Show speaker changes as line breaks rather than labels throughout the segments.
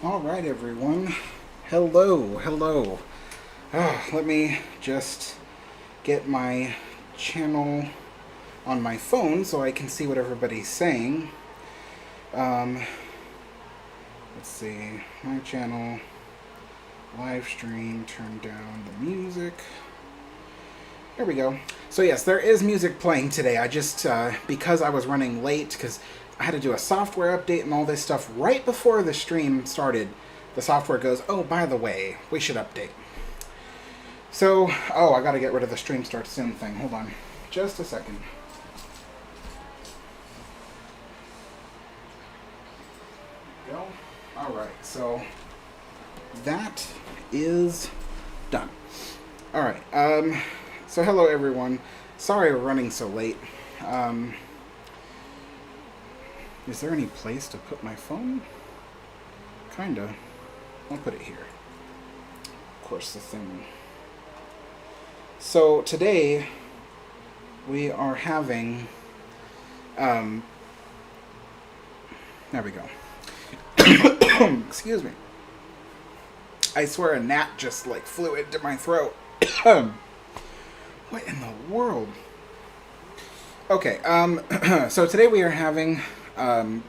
All right, everyone. Hello, hello. Let me just get my channel on my phone so I can see what everybody's saying. Um, let's see. My channel, live stream, turn down the music. There we go. So yes, there is music playing today. I just, because I was running late, because I had to do a software update and all this stuff right before the stream started, the software goes, oh, by the way, we should update. So, I gotta get rid of the stream starts soon thing. Hold on. Just a second. Go. Alright, so that is done. Alright, so hello everyone. Sorry we're running so late. Is there any place to put my phone? Kinda. I'll put it here. Of course, the thing. So today we are having. There we go. Excuse me. I swear a gnat just like flew into my throat. What in the world? Okay. So today we are having. What are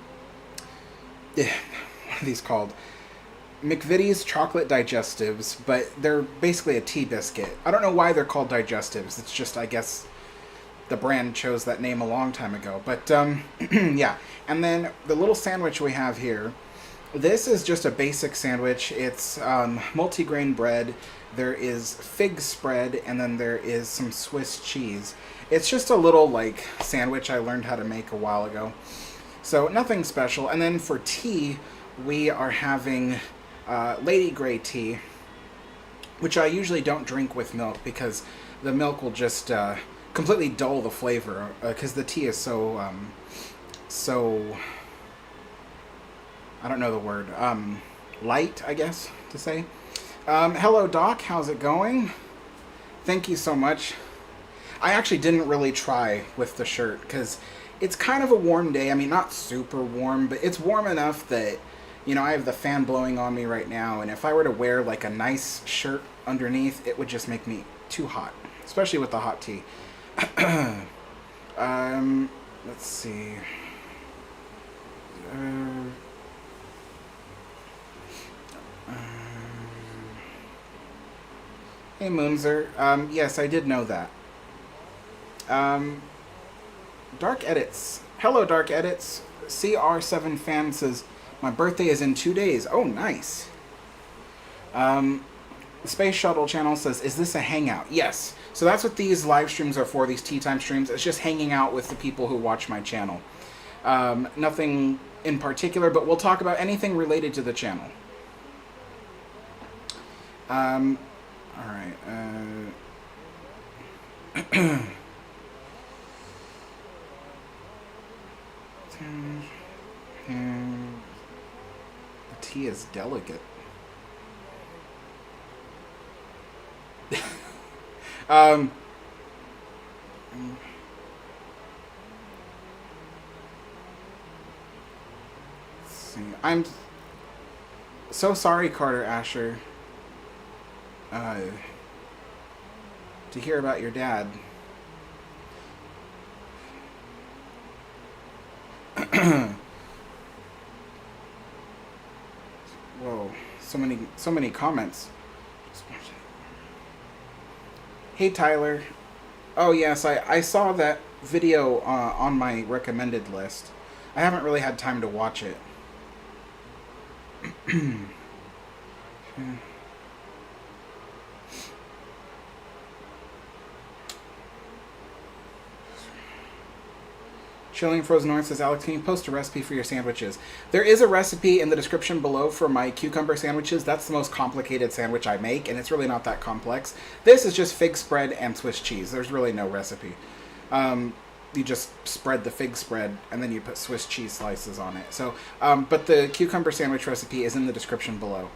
these called? McVitie's chocolate digestives, but they're basically a tea biscuit. I don't know why they're called digestives. It's just, I guess, the brand chose that name a long time ago. But, yeah. And then the little sandwich we have here, this is just a basic sandwich. It's multigrain bread. There is fig spread, and then there is some Swiss cheese. It's just a little, like, sandwich I learned how to make a while ago. So nothing special. And then for tea, we are having Lady Grey tea, which I usually don't drink with milk because the milk will just completely dull the flavor because the tea is so I don't know the word, light, I guess to say. Hello Doc, how's it going? Thank you so much. I actually didn't really try with the shirt because it's kind of a warm day. I mean, not super warm, but it's warm enough that, you know, I have the fan blowing on me right now, and if I were to wear like a nice shirt underneath, it would just make me too hot, especially with the hot tea. Let's see. Hey Moonzer. Yes, I did know that. Dark Edits. Hello, Dark Edits. CR7 fan says, my birthday is in 2 days. Oh, nice. The Space Shuttle channel says, is this a hangout? Yes. So that's what these live streams are for, these tea time streams. It's just hanging out with the people who watch my channel. Nothing in particular, but we'll talk about anything related to the channel. Alright. The tea is delicate. Let's see. I'm so sorry, Carter Asher, to hear about your dad. Whoa, so many comments. Hey Tyler. Oh yes, I saw that video on my recommended list. I haven't really had time to watch it. Chilling Frozen North says, Alex, can you post a recipe for your sandwiches? There is a recipe in the description below for my cucumber sandwiches. That's the most complicated sandwich I make, and it's really not that complex. This is just fig spread and Swiss cheese. There's really no recipe. You just spread the fig spread, and then you put Swiss cheese slices on it. So, but the cucumber sandwich recipe is in the description below.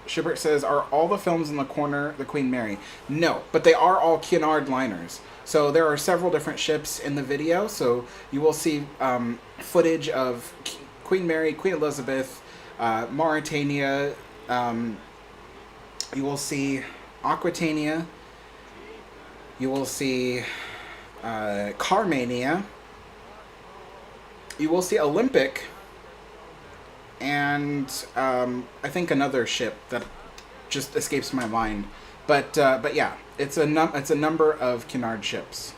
Shibert says, are all the films in the corner the Queen Mary? No, but they are all Cunard liners. So there are several different ships in the video, so you will see footage of Queen Mary, Queen Elizabeth, Mauritania. You will see Aquitania. You will see Carmania. You will see Olympic, and I think another ship that just escapes my mind. But yeah, it's a number of Cunard ships.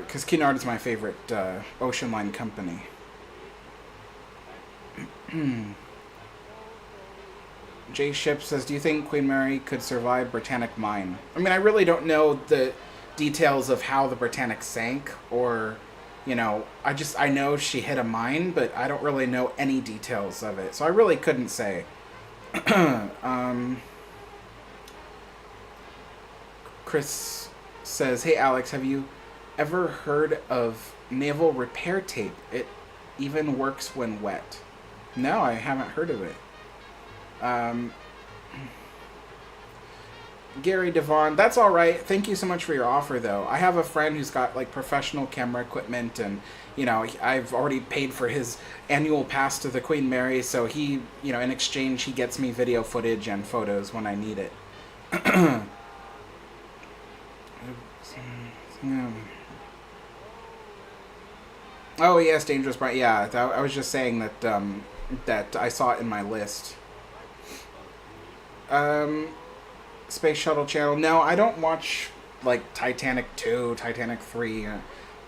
Because Cunard is my favorite ocean line company. J Ship says, "Do you think Queen Mary could survive Britannic mine?" I mean, I really don't know the details of how the Britannic sank, or, you know, I know she hit a mine, but I don't really know any details of it, so I really couldn't say. Chris says, "Hey Alex, have you ever heard of naval repair tape? It even works when wet." No, I haven't heard of it. Gary Devon, that's all right. Thank you so much for your offer, though. I have a friend who's got like professional camera equipment, and you know, I've already paid for his annual pass to the Queen Mary, so he, you know, in exchange, he gets me video footage and photos when I need it. Oh yes, Dangerous Bright. Yeah, I was just saying that that I saw it in my list. Space Shuttle Channel. No, I don't watch like Titanic 2, Titanic 3. I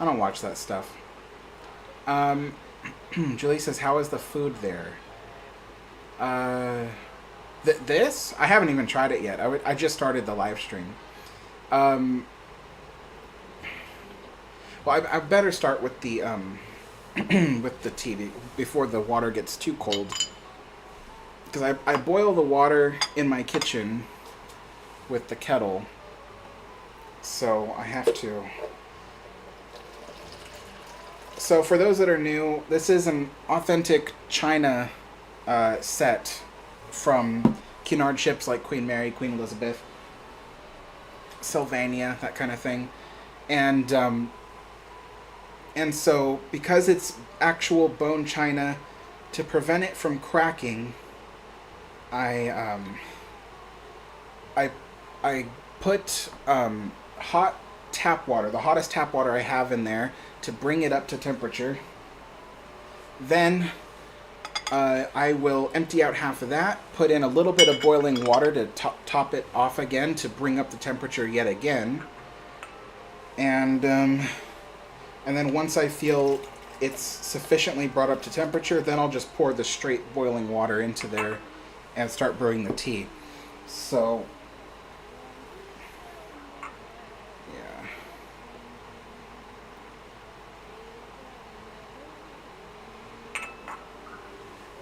don't watch that stuff. Julie says, "How is the food there?" This? I haven't even tried it yet. I just started the live stream. Well, I better start with the with the tea before the water gets too cold. Because I boil the water in my kitchen with the kettle, so I have to. So for those that are new, this is an authentic China set from Cunard ships like Queen Mary, Queen Elizabeth, Sylvania, that kind of thing, and so because it's actual bone china, to prevent it from cracking, I put hot tap water, the hottest tap water I have in there, to bring it up to temperature. Then I will empty out half of that, put in a little bit of boiling water to top it off again to bring up the temperature yet again. And then once I feel it's sufficiently brought up to temperature, then I'll just pour the straight boiling water into there and start brewing the tea. So, yeah.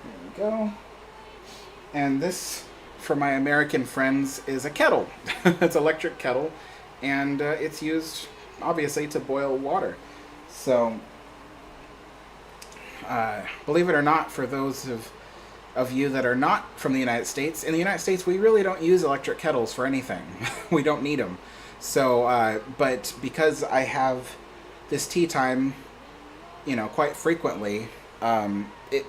There we go. And this, for my American friends, is a kettle. It's an electric kettle, and it's used, obviously, to boil water. So, believe it or not, for those of you that are not from the United States, in the United States, we really don't use electric kettles for anything. We don't need them. So, but because I have this tea time, you know, quite frequently, it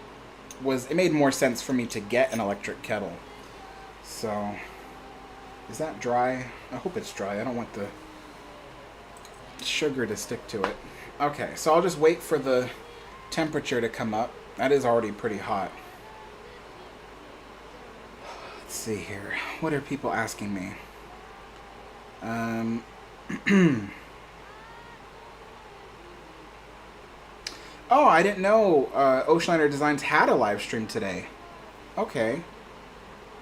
made more sense for me to get an electric kettle. So, is that dry? I hope it's dry. I don't want the sugar to stick to it. Okay, so I'll just wait for the temperature to come up. That is already pretty hot. Let's see here. What are people asking me? Oh, I didn't know Oceanliner Designs had a live stream today. Okay.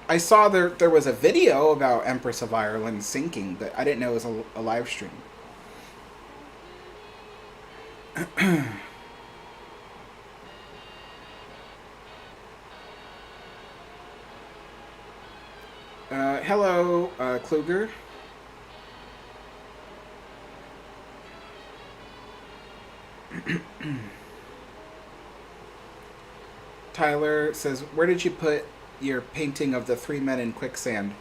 I saw there was a video about Empress of Ireland sinking, but I didn't know it was a live stream. Hello, Kluger. Tyler says, "Where did you put your painting of the three men in quicksand?"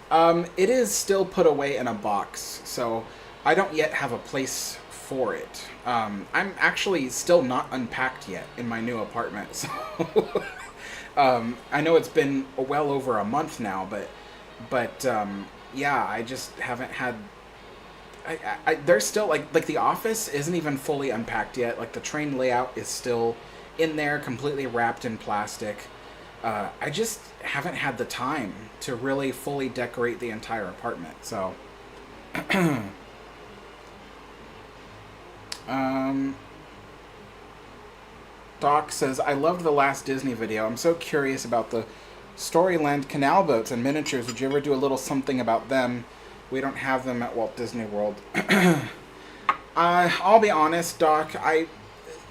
It is still put away in a box, so I don't yet have a place for it. I'm actually still not unpacked yet in my new apartment, so I know it's been well over a month now, but yeah, I just haven't had. There's still like the office isn't even fully unpacked yet. Like the train layout is still in there, completely wrapped in plastic. I just haven't had the time to really fully decorate the entire apartment. So, Doc says, I loved the last Disney video. I'm so curious about the Storyland canal boats and miniatures. Would you ever do a little something about them? We don't have them at Walt Disney World. I'll be honest, Doc.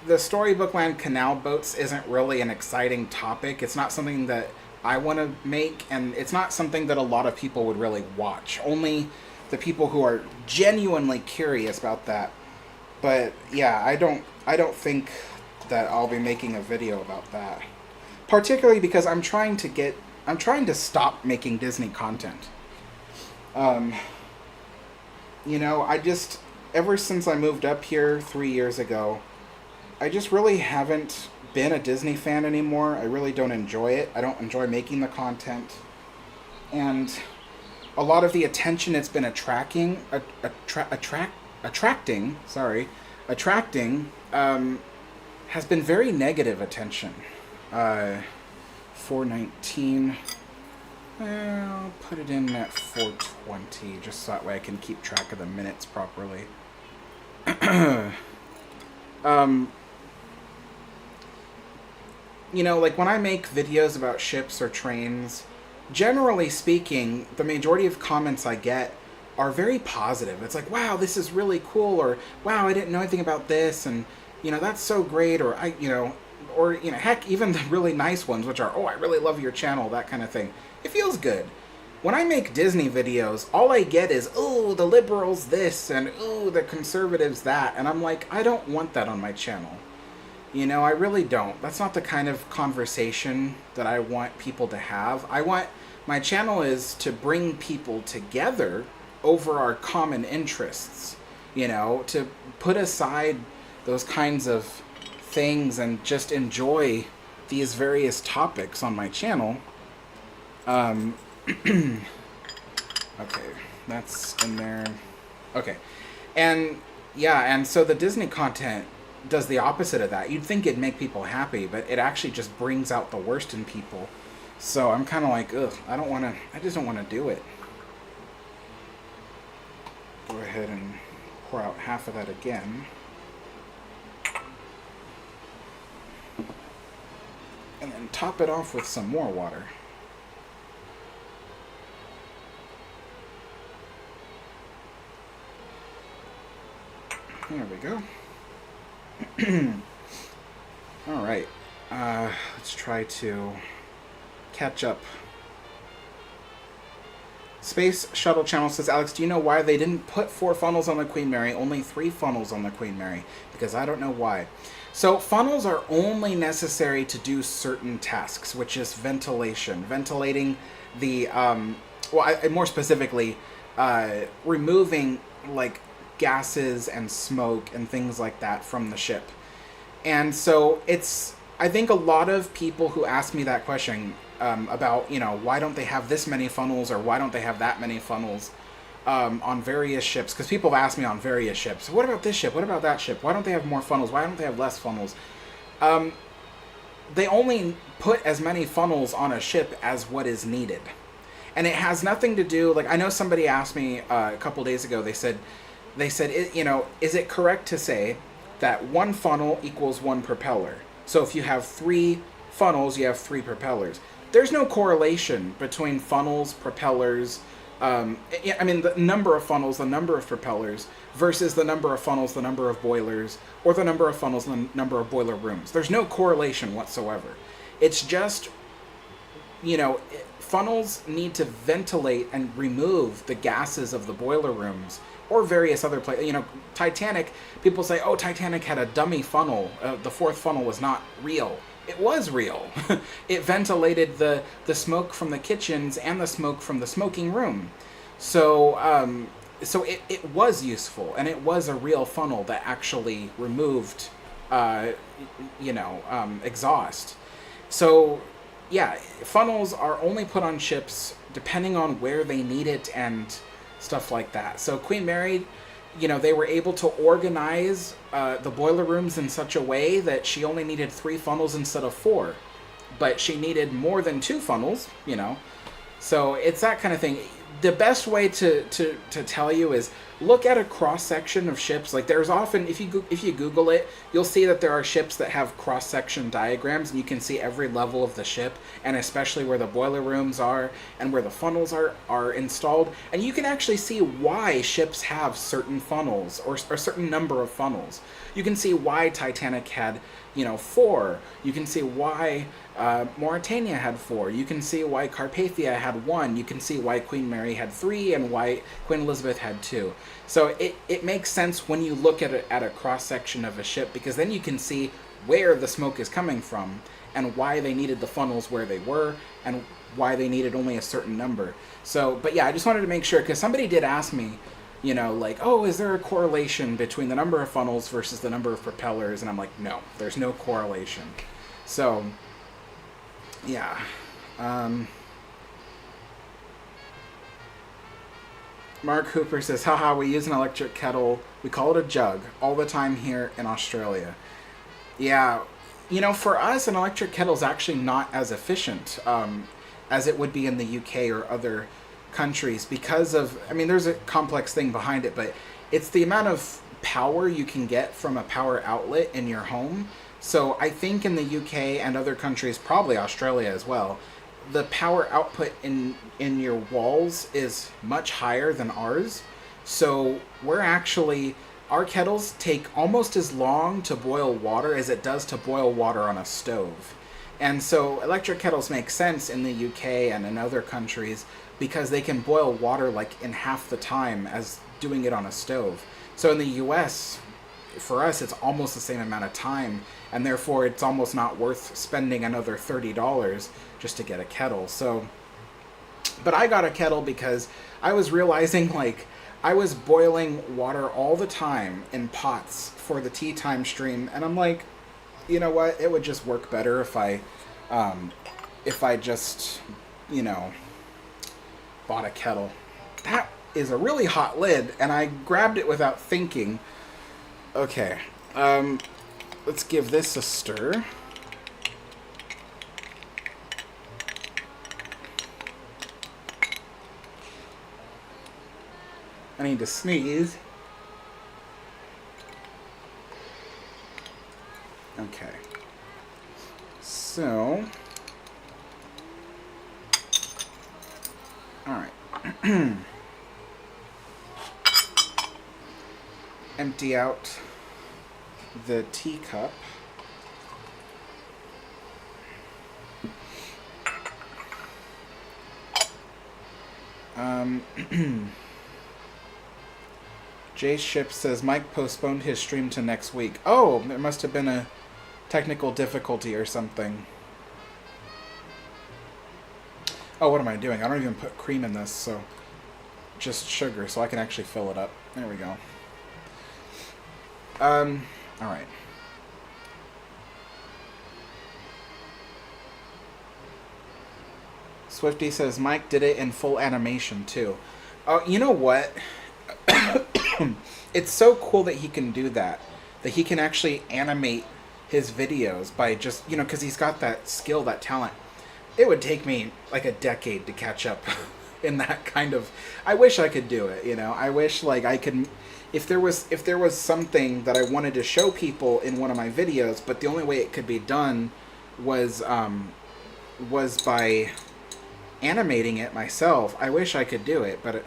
The Storybookland canal boats isn't really an exciting topic. It's not something that I want to make, and it's not something that a lot of people would really watch. Only the people who are genuinely curious about that. But yeah, I don't think that I'll be making a video about that. Particularly because I'm trying to stop making Disney content. You know, ever since I moved up here 3 years ago, I just really haven't been a Disney fan anymore. I really don't enjoy it. I don't enjoy making the content. And a lot of the attention it's been attracting, has been very negative attention. 419. I'll put it in at 420, just so that way I can keep track of the minutes properly. You know, like when I make videos about ships or trains, generally speaking, the majority of comments I get are very positive. It's like, wow, this is really cool, or wow, I didn't know anything about this, and you know, that's so great, or heck, even the really nice ones, which are, oh, I really love your channel, that kind of thing. It feels good. When I make Disney videos, all I get is, oh, the liberals this, and oh, the conservatives that, and I'm like, I don't want that on my channel. You know, I really don't. That's not the kind of conversation that I want people to have. My channel is to bring people together over our common interests, you know, to put aside those kinds of things and just enjoy these various topics on my channel. Okay, that's in there. Okay, and yeah, and so the Disney content does the opposite of that. You'd think it'd make people happy, but it actually just brings out the worst in people. So I'm kind of like, ugh, I just don't want to do it. Go ahead and pour out half of that again. And then top it off with some more water. There we go. All right. Let's try to catch up. Space Shuttle Channel says, Alex, do you know why they didn't put 4 funnels on the Queen Mary, only 3 funnels on the Queen Mary? Because I don't know why. So funnels are only necessary to do certain tasks, which is ventilation. Ventilating the, more specifically, removing, like, gases and smoke and things like that from the ship. And so I think a lot of people who ask me that question about, you know, why don't they have this many funnels or why don't they have that many funnels on various ships, because people have asked me on various ships, what about this ship, what about that ship, why don't they have more funnels, why don't they have less funnels? They only put as many funnels on a ship as what is needed. And it has nothing to do, like, I know somebody asked me a couple days ago, they said, you know, is it correct to say that 1 funnel equals 1 propeller? So if you have 3 funnels, you have 3 propellers. There's no correlation between funnels, propellers, I mean, the number of funnels, the number of propellers, versus the number of funnels, the number of boilers, or the number of funnels, the number of boiler rooms. There's no correlation whatsoever. It's just, you know, funnels need to ventilate and remove the gases of the boiler rooms or various other places. You know, Titanic, people say, oh, Titanic had a dummy funnel. The 4th funnel was not real. It was real. It ventilated the smoke from the kitchens and the smoke from the smoking room. So so it was useful, and it was a real funnel that actually removed, uh, exhaust. So, yeah, funnels are only put on ships depending on where they need it and stuff like that. So Queen Mary, they were able to organize the boiler rooms in such a way that she only needed 3 funnels instead of 4. But she needed more than 2 funnels. So it's that kind of thing. The best way to tell you is look at a cross section of ships. Like, there's often, if you Google it, you'll see that there are ships that have cross section diagrams, and you can see every level of the ship, and especially where the boiler rooms are and where the funnels are installed. And you can actually see why ships have certain funnels or a certain number of funnels. You can see why Titanic had 4. You can see why Mauritania had 4. You can see why Carpathia had 1. You can see why Queen Mary had 3 and why Queen Elizabeth had 2. So it makes sense when you look at a cross-section of a ship, because then you can see where the smoke is coming from and why they needed the funnels where they were and why they needed only a certain number. So, but yeah, I just wanted to make sure, because somebody did ask me, like, oh, is there a correlation between the number of funnels versus the number of propellers? And I'm like, no, there's no correlation. So, yeah. Mark Hooper says, haha, we use an electric kettle. We call it a jug all the time here in Australia. Yeah, for us, an electric kettle is actually not as efficient as it would be in the UK or other countries, because of, there's a complex thing behind it, but it's the amount of power you can get from a power outlet in your home. So I think in the UK and other countries, probably Australia as well, the power output in your walls is much higher than ours. So our kettles take almost as long to boil water as it does to boil water on a stove. And so electric kettles make sense in the UK and in other countries because they can boil water like in half the time as doing it on a stove. So in the US, for us, it's almost the same amount of time, and therefore it's almost not worth spending another $30 just to get a kettle. So, but I got a kettle because I was realizing, like, I was boiling water all the time in pots for the tea time stream, and I'm like, you know what, it would just work better if I just, bought a kettle. That is a really hot lid, and I grabbed it without thinking. Okay, let's give this a stir. I need to sneeze. Okay. So, all right. Empty out the teacup. Jay Ship says Mike postponed his stream to next week. Oh, there must have been a technical difficulty or something. Oh, what am I doing? I don't even put cream in this, so just sugar, so I can actually fill it up. There we go. Alright. Swifty says Mike did it in full animation too. Oh, you know what? It's so cool that he can do that. That he can actually animate his videos by just, because he's got that skill, that talent. It would take me like a decade to catch up in that kind of... I wish I could do it, I wish, like, I could... If there was something that I wanted to show people in one of my videos, but the only way it could be done was by animating it myself, I wish I could do it, but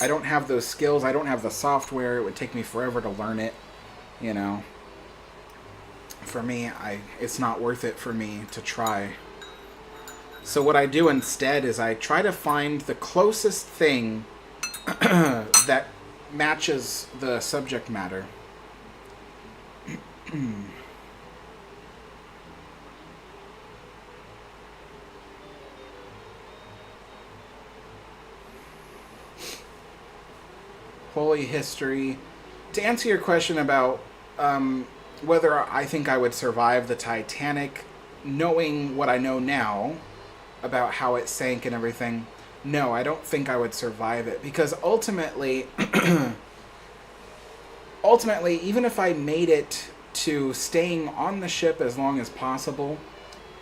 I don't have those skills. I don't have the software. It would take me forever to learn it, For me, it's not worth it for me to try. So what I do instead is I try to find the closest thing that matches the subject matter. pulley history. To answer your question about whether I think I would survive the Titanic, knowing what I know now about how it sank and everything, no, I don't think I would survive it. Because ultimately, even if I made it to staying on the ship as long as possible,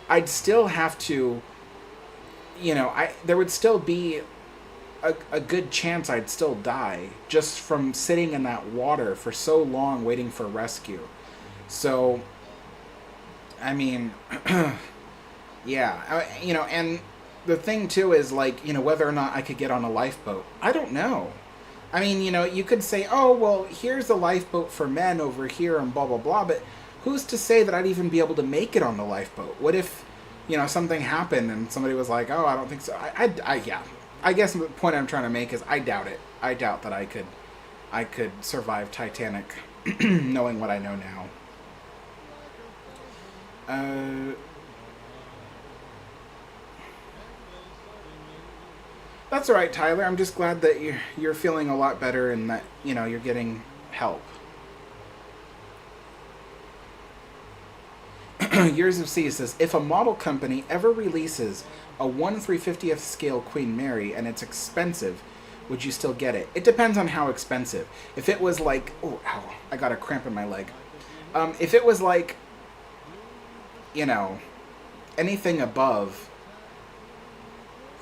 I'd still have to, there would still be a good chance I'd still die just from sitting in that water for so long waiting for rescue. So, I mean, yeah, and the thing too is like, whether or not I could get on a lifeboat. I don't know. I mean, you could say, oh, well, here's a lifeboat for men over here and blah, blah, blah, but who's to say that I'd even be able to make it on the lifeboat? What if, something happened and somebody was like, oh, I don't think so. Yeah. I guess the point I'm trying to make is I doubt it. I doubt that I could survive Titanic knowing what I know now. That's all right, Tyler. I'm just glad that you're feeling a lot better and that, you're getting help. Years of Sea says, if a model company ever releases a 1/350th scale Queen Mary and it's expensive, would you still get it? It depends on how expensive. If it was like, oh, ow, I got a cramp in my leg. If it was like, anything above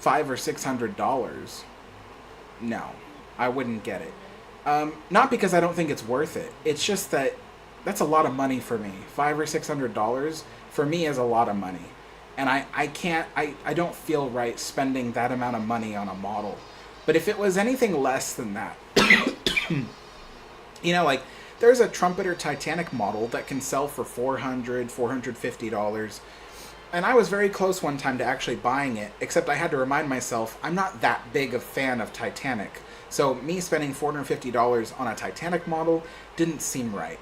$500 or $600, no, I wouldn't get it. Not because I don't think it's worth it. It's just that that's a lot of money for me. $500 or $600 for me is a lot of money. And I don't feel right spending that amount of money on a model. But if it was anything less than that, like there's a Trumpeter Titanic model that can sell for $400, $450. And I was very close one time to actually buying it, except I had to remind myself I'm not that big a fan of Titanic. So me spending $450 on a Titanic model didn't seem right.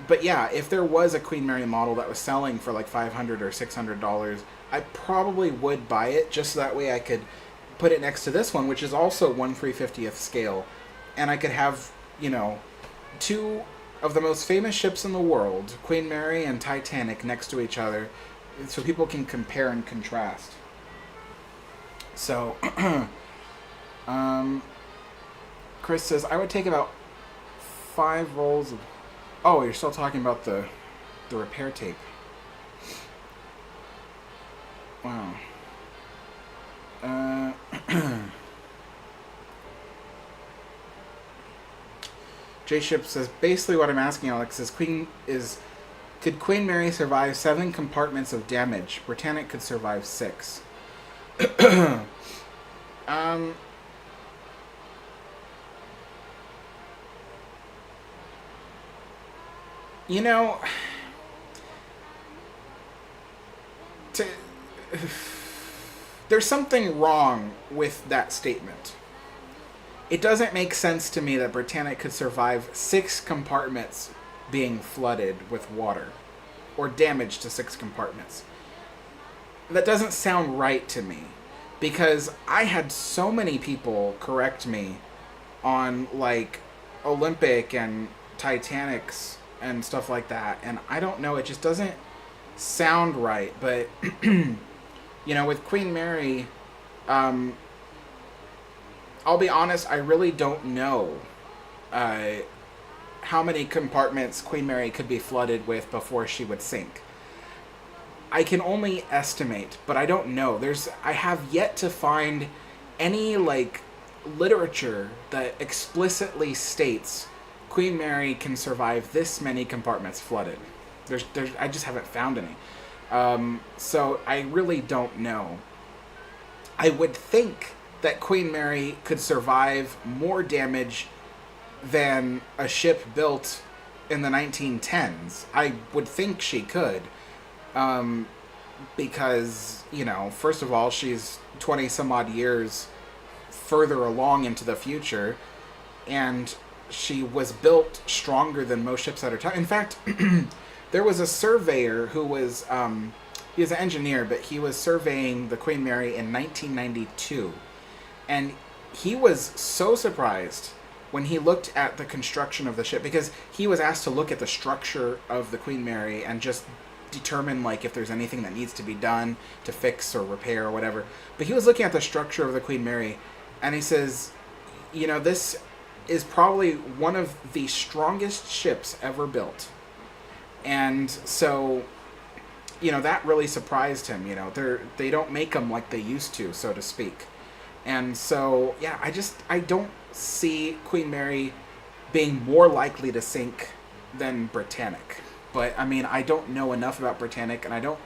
But yeah, if there was a Queen Mary model that was selling for like $500 or $600, I probably would buy it just so that way I could put it next to this one, which is also 1/350th scale. And I could have, two of the most famous ships in the world, Queen Mary and Titanic, next to each other, so people can compare and contrast. So, Chris says, I would take about 5 rolls of... Oh, you're still talking about the repair tape. Wow. J-Ship says, basically what I'm asking, Alex, could Queen Mary survive 7 compartments of damage? Britannic could survive 6. There's something wrong with that statement. It doesn't make sense to me that Britannic could survive 6 compartments being flooded with water, or damage to 6 compartments. That doesn't sound right to me, because I had so many people correct me on, like, Olympic and Titanics and stuff like that, and I don't know, it just doesn't sound right. But with Queen Mary, I'll be honest, I really don't know how many compartments Queen Mary could be flooded with before she would sink. I can only estimate, but I don't know. I have yet to find any literature that explicitly states Queen Mary can survive this many compartments flooded. I just haven't found any. So I really don't know. I would think that Queen Mary could survive more damage than a ship built in the 1910s. I would think she could. Because, first of all, she's 20 some odd years further along into the future, and she was built stronger than most ships at her time. In fact, there was a surveyor who was, he was an engineer, but he was surveying the Queen Mary in 1992. And he was so surprised when he looked at the construction of the ship, because he was asked to look at the structure of the Queen Mary and just determine like if there's anything that needs to be done to fix or repair or whatever. But he was looking at the structure of the Queen Mary, and he says, you know, this is probably one of the strongest ships ever built. And so, you know, that really surprised him. You know, they don't make them like they used to, so to speak. And so, yeah, I don't see Queen Mary being more likely to sink than Britannic. But, I mean, I don't know enough about Britannic, and I don't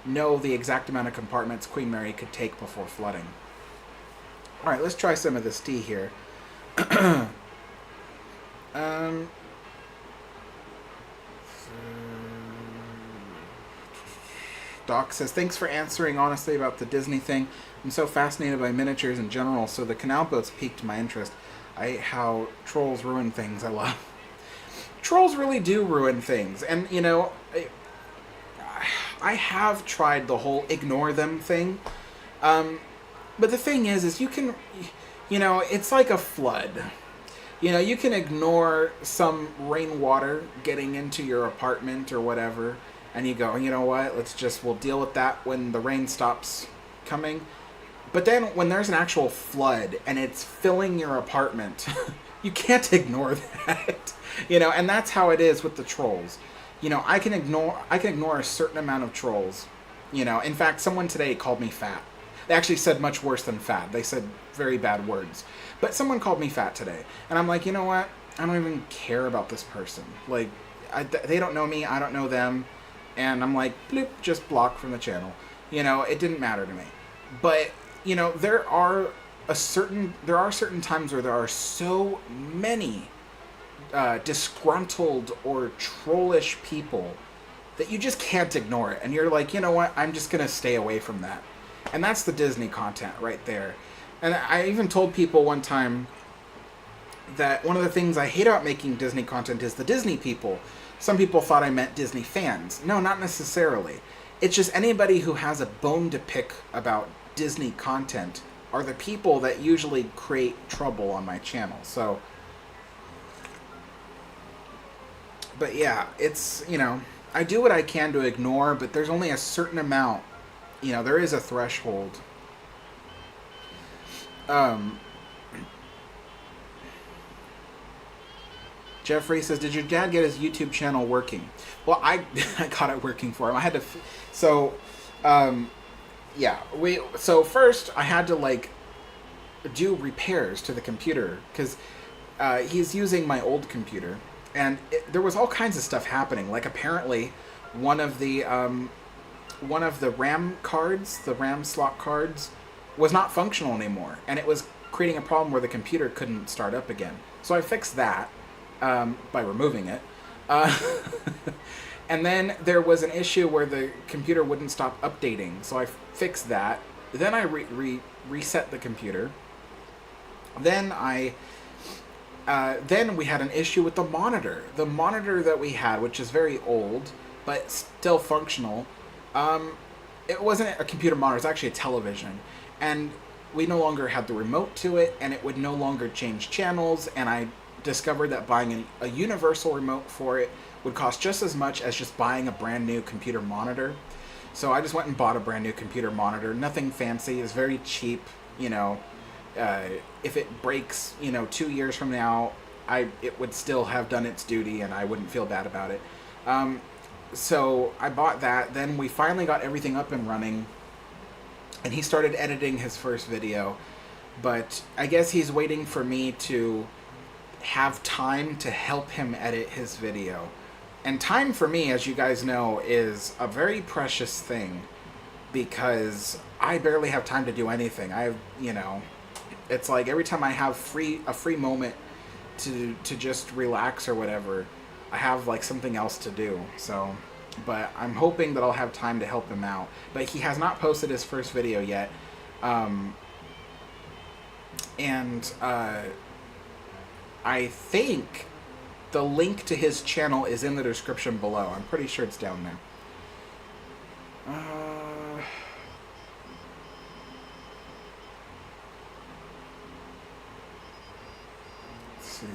know the exact amount of compartments Queen Mary could take before flooding. Alright, let's try some of this tea here. Doc says, thanks for answering honestly about the Disney thing. I'm so fascinated by miniatures in general, so the canal boats piqued my interest. I hate how trolls ruin things I love. Trolls really do ruin things, and you know, I have tried the whole ignore them thing, but the thing is you can, you know, it's like a flood. You know, you can ignore some rainwater getting into your apartment or whatever, and you go, you know what, we'll deal with that when the rain stops coming. But then when there's an actual flood and it's filling your apartment, you can't ignore that. You know, and that's how it is with the trolls. You know, I can ignore a certain amount of trolls. You know, in fact, someone today called me fat. They actually said much worse than fat. They said very bad words. But someone called me fat today. And I'm like, you know what? I don't even care about this person. Like, they don't know me. I don't know them. And I'm like, bloop, just block from the channel. You know, it didn't matter to me. But, you know, there are certain times where there are so many disgruntled or trollish people that you just can't ignore it. And you're like, you know what? I'm just going to stay away from that. And that's the Disney content right there. And I even told people one time that one of the things I hate about making Disney content is the Disney people. Some people thought I meant Disney fans. No, not necessarily. It's just anybody who has a bone to pick about Disney content are the people that usually create trouble on my channel. So, but yeah, it's, you know, I do what I can to ignore, but there's only a certain amount. You know, there is a threshold. Jeffrey says, did your dad get his YouTube channel working? Well, I got it working for him. I had to, yeah, so first I had to like do repairs to the computer because he's using my old computer, and there was all kinds of stuff happening. Like apparently one of the RAM cards, the RAM slot cards, was not functional anymore, and it was creating a problem where the computer couldn't start up again. So I fixed that by removing it. And then there was an issue where the computer wouldn't stop updating, so I fixed that. Then I reset the computer. Then then we had an issue with the monitor. The monitor that we had, which is very old but still functional, it wasn't a computer monitor, it was actually a television. And we no longer had the remote to it, and it would no longer change channels, and I discovered that buying a universal remote for it would cost just as much as just buying a brand new computer monitor. So I just went and bought a brand new computer monitor. Nothing fancy, it's very cheap, you know. If it breaks, you know, 2 years from now, it would still have done its duty and I wouldn't feel bad about it. So I bought that. Then we finally got everything up and running, and he started editing his first video. But I guess he's waiting for me to have time to help him edit his video. And time for me, as you guys know, is a very precious thing because I barely have time to do anything. You know, it's like every time I have a free moment to just relax or whatever, I have like something else to do. So, but I'm hoping that I'll have time to help him out. But he has not posted his first video yet. I think the link to his channel is in the description below. I'm pretty sure it's down there. Let's see.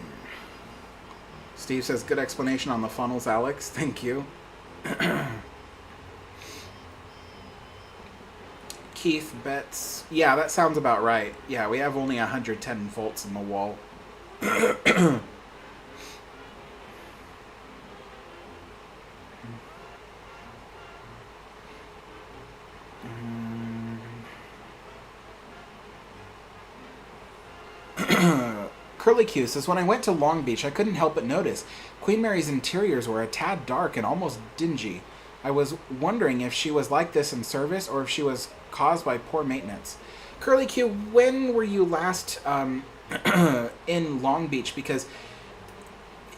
Steve says, good explanation on the funnels, Alex. Thank you. Keith bets, yeah, that sounds about right. Yeah, we have only 110 volts in the wall. Curly Q says, when I went to Long Beach, I couldn't help but notice Queen Mary's interiors were a tad dark and almost dingy. I was wondering if she was like this in service or if she was caused by poor maintenance. Curly Q, when were you last in Long Beach? Because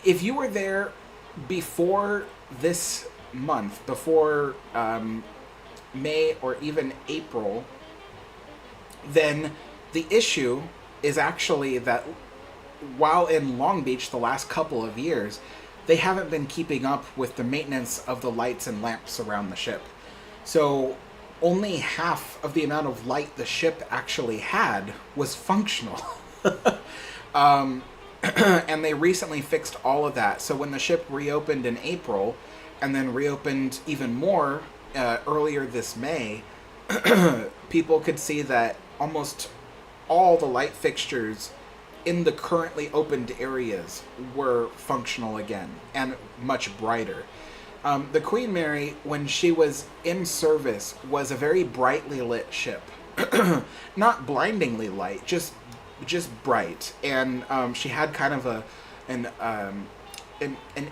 if you were there before this month, before May or even April, then the issue is actually that while in Long Beach the last couple of years, they haven't been keeping up with the maintenance of the lights and lamps around the ship. So only half of the amount of light the ship actually had was functional. And they recently fixed all of that. So when the ship reopened in April, and then reopened even more earlier this May, people could see that almost all the light fixtures in the currently opened areas were functional again and much brighter. The Queen Mary, when she was in service, was a very brightly lit ship. Not blindingly light, just bright. And she had kind of an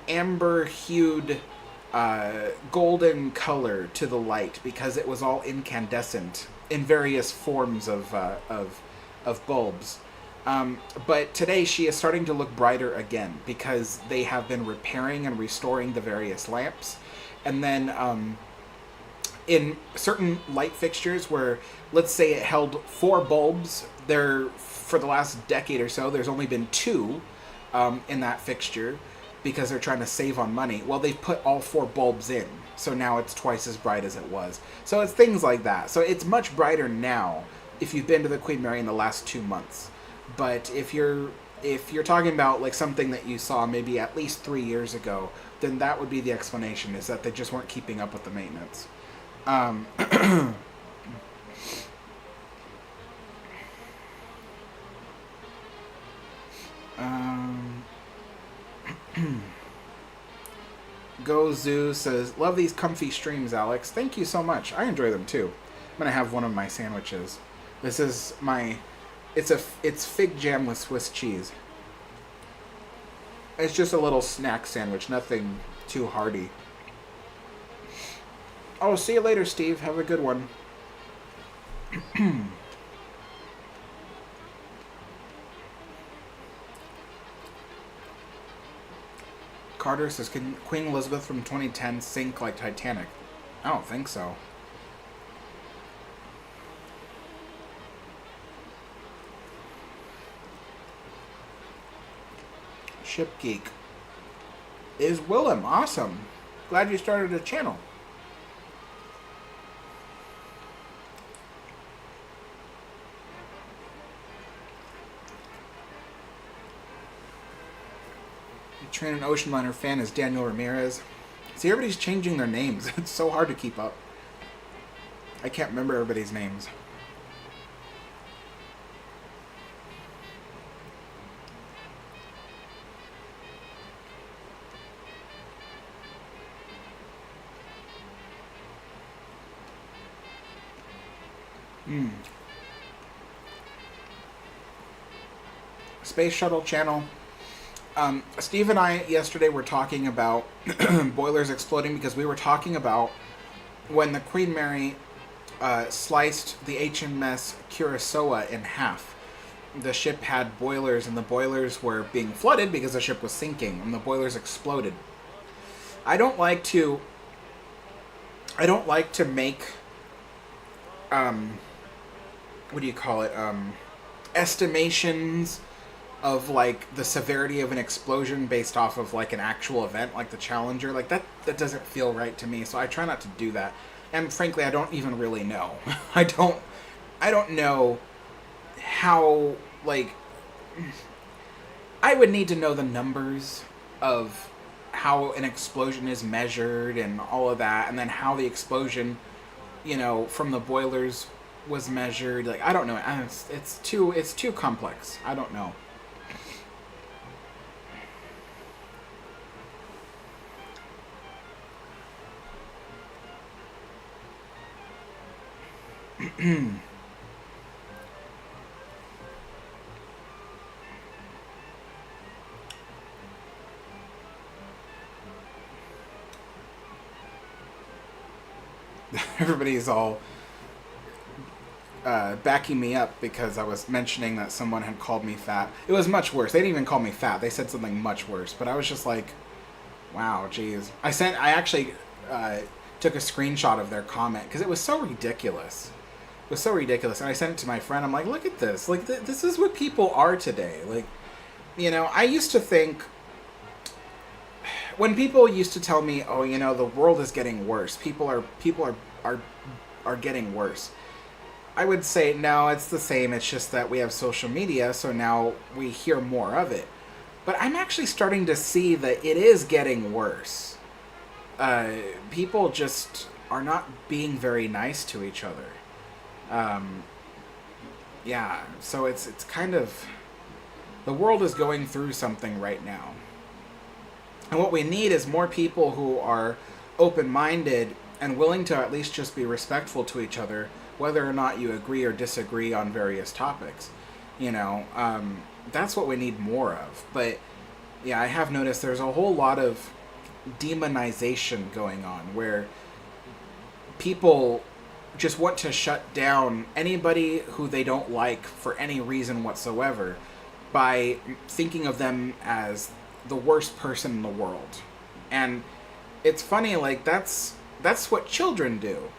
amber-hued golden color to the light because it was all incandescent in various forms of bulbs. But today she is starting to look brighter again because they have been repairing and restoring the various lamps. And then in certain light fixtures where, let's say it held 4 bulbs, there for the last decade or so, there's only been 2 in that fixture because they're trying to save on money. Well, they've put all 4 bulbs in, so now it's twice as bright as it was. So it's things like that. So it's much brighter now if you've been to the Queen Mary in the last 2 months. But if you're talking about like something that you saw maybe at least 3 years ago, then that would be the explanation, is that they just weren't keeping up with the maintenance. Go Zoo says, love these comfy streams, Alex. Thank you so much. I enjoy them too. I'm gonna have one of my sandwiches. This is my... It's fig jam with Swiss cheese. It's just a little snack sandwich, nothing too hearty. Oh, see you later, Steve. Have a good one. Carter says, can Queen Elizabeth from 2010 sink like Titanic? I don't think so. Ship Geek is Willem. Awesome. Glad you started a channel. Train an ocean liner fan is Daniel Ramirez. See, everybody's changing their names. It's so hard to keep up. I can't remember everybody's names. Space Shuttle Channel. Steve and I yesterday were talking about boilers exploding because we were talking about when the Queen Mary sliced the HMS Curacao in half. The ship had boilers, and the boilers were being flooded because the ship was sinking, and the boilers exploded. I don't like to make what do you call it? Estimations of like the severity of an explosion based off of like an actual event like the Challenger. Like that doesn't feel right to me, so I try not to do that. And frankly, I don't even really know. I don't know how, like, I would need to know the numbers of how an explosion is measured and all of that, and then how the explosion, from the boilers was measured. Like, I don't know. It's too complex. I don't know. Everybody's all backing me up because I was mentioning that someone had called me fat. It was much worse. They didn't even call me fat. They said something much worse. But I was just like, wow, geez. I actually took a screenshot of their comment because it was so ridiculous. It was so ridiculous. And I sent it to my friend. I'm like, look at this. Like, this is what people are today. Like, I used to think, when people used to tell me, oh, the world is getting worse. People are getting worse. I would say, no, it's the same. It's just that we have social media, so now we hear more of it. But I'm actually starting to see that it is getting worse. People just are not being very nice to each other. Yeah, so it's kind of, the world is going through something right now. And what we need is more people who are open-minded and willing to at least just be respectful to each other, whether or not you agree or disagree on various topics. That's what we need more of. But yeah, I have noticed there's a whole lot of demonization going on where people just want to shut down anybody who they don't like for any reason whatsoever by thinking of them as the worst person in the world. And it's funny, like, that's what children do.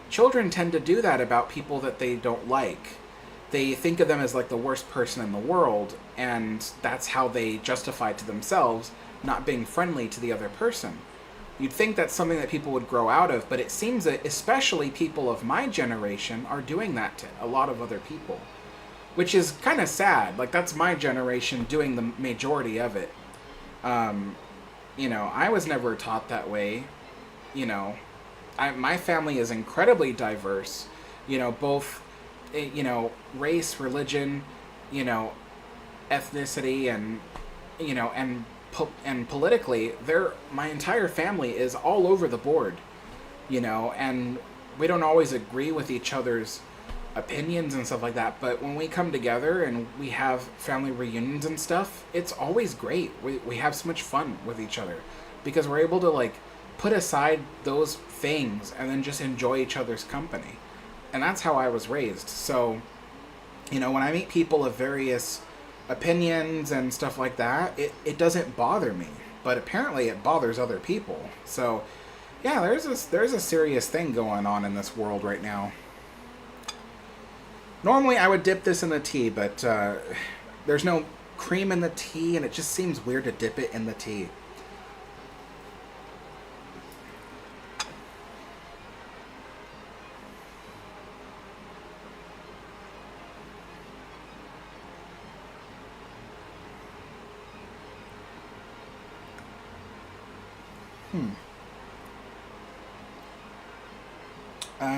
Children tend to do that about people that they don't like. They think of them as like the worst person in the world, and that's how they justify to themselves not being friendly to the other person. You'd think that's something that people would grow out of, but it seems that especially people of my generation are doing that to a lot of other people, which is kind of sad. Like, that's my generation doing the majority of it. I was never taught that way. My family is incredibly diverse, both, race, religion, ethnicity, and, and politically, my entire family is all over the board, and we don't always agree with each other's opinions and stuff like that, but when we come together and we have family reunions and stuff, it's always great. We have so much fun with each other because we're able to, like, put aside those things and then just enjoy each other's company. And that's how I was raised. So, when I meet people of various opinions and stuff like that, it doesn't bother me, but apparently it bothers other people. So yeah, there's a serious thing going on in this world right now. Normally I would dip this in the tea, but there's no cream in the tea, and it just seems weird to dip it in the tea.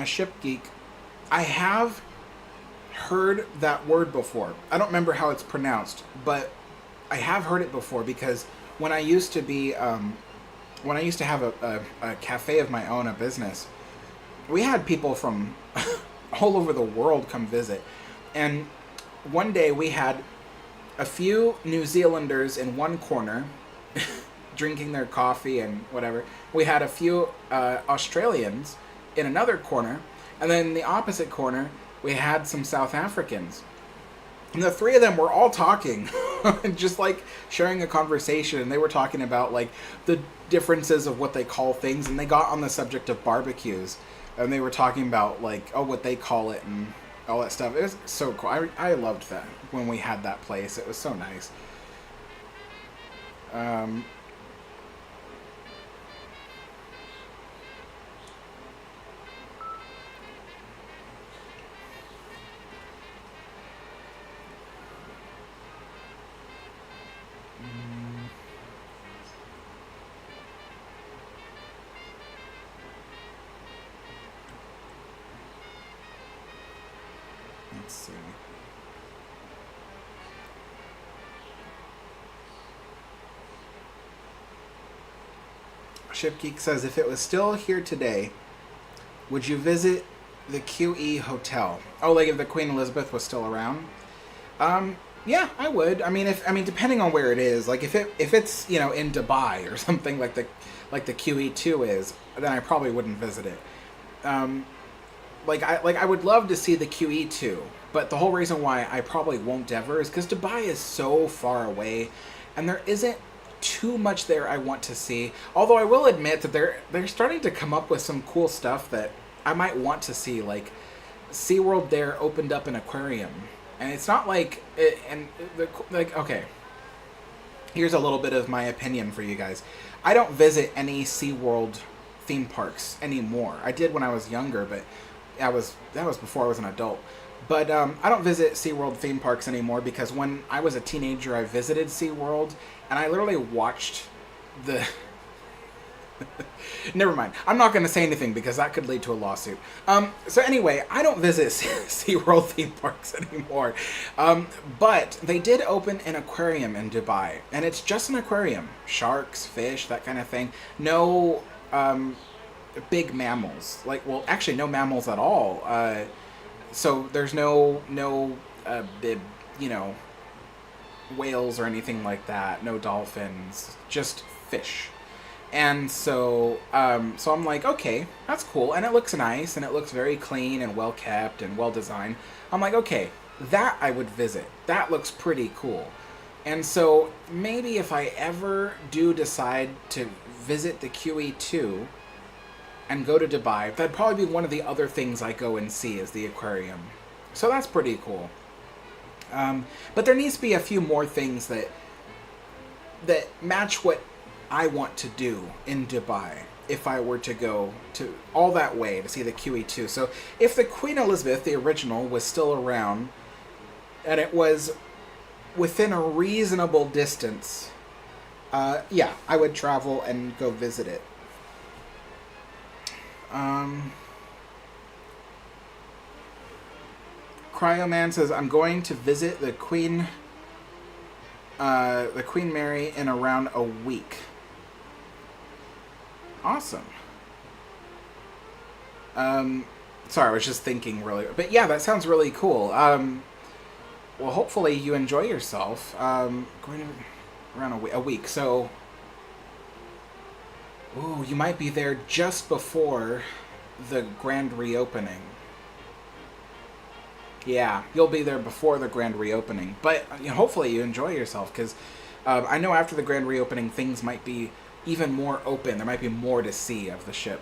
Ship Geek. I have heard that word before. I don't remember how it's pronounced, but I have heard it before because when I used to be, when I used to have a cafe of my own, a business, we had people from all over the world come visit. And one day we had a few New Zealanders in one corner drinking their coffee and whatever. We had a few Australians in another corner, and then in the opposite corner we had some South Africans. And the three of them were all talking, just like sharing a conversation, and they were talking about like the differences of what they call things, and they got on the subject of barbecues, and they were talking about like, oh, what they call it and all that stuff. It was so cool. I loved that when we had that place. It was so nice. Let's see. Ship Geek says, if it was still here today, would you visit the QE Hotel? Oh, like if the Queen Elizabeth was still around? Yeah, I would. I mean, depending on where it is, like if it's in Dubai or something like the QE2 is, then I probably wouldn't visit it. I would love to see the QE2, but the whole reason why I probably won't ever is because Dubai is so far away, and there isn't too much there I want to see. Although I will admit that they're starting to come up with some cool stuff that I might want to see. Like SeaWorld there opened up an aquarium, and it's not like okay. Here's a little bit of my opinion for you guys. I don't visit any SeaWorld theme parks anymore. I did when I was younger, but that was before I was an adult. But I don't visit SeaWorld theme parks anymore because when I was a teenager, I visited SeaWorld, and I literally watched the... Never mind. I'm not going to say anything because that could lead to a lawsuit. So anyway, I don't visit SeaWorld theme parks anymore. But they did open an aquarium in Dubai, and it's just an aquarium. Sharks, fish, that kind of thing. No big mammals. Actually, no mammals at all. So there's no whales or anything like that. No dolphins. Just fish. And so I'm like, okay, that's cool. And it looks nice, and it looks very clean and well kept and well designed. I'm like, okay, that I would visit. That looks pretty cool. And so maybe if I ever do decide to visit the QE2 and go to Dubai, that'd probably be one of the other things I go and see is the aquarium. So that's pretty cool. But there needs to be a few more things that match what I want to do in Dubai if I were to go to all that way to see the QE2. So if the Queen Elizabeth, the original, was still around and it was within a reasonable distance, yeah, I would travel and go visit it. Cryoman says, I'm going to visit the Queen Mary in around a week. Awesome. Sorry, I was just thinking really, but yeah, that sounds really cool. Well, hopefully you enjoy yourself. Going to around a week, so ooh, you might be there just before the grand reopening. Yeah, you'll be there before the grand reopening, but hopefully you enjoy yourself, because I know after the grand reopening things might be even more open. There might be more to see of the ship.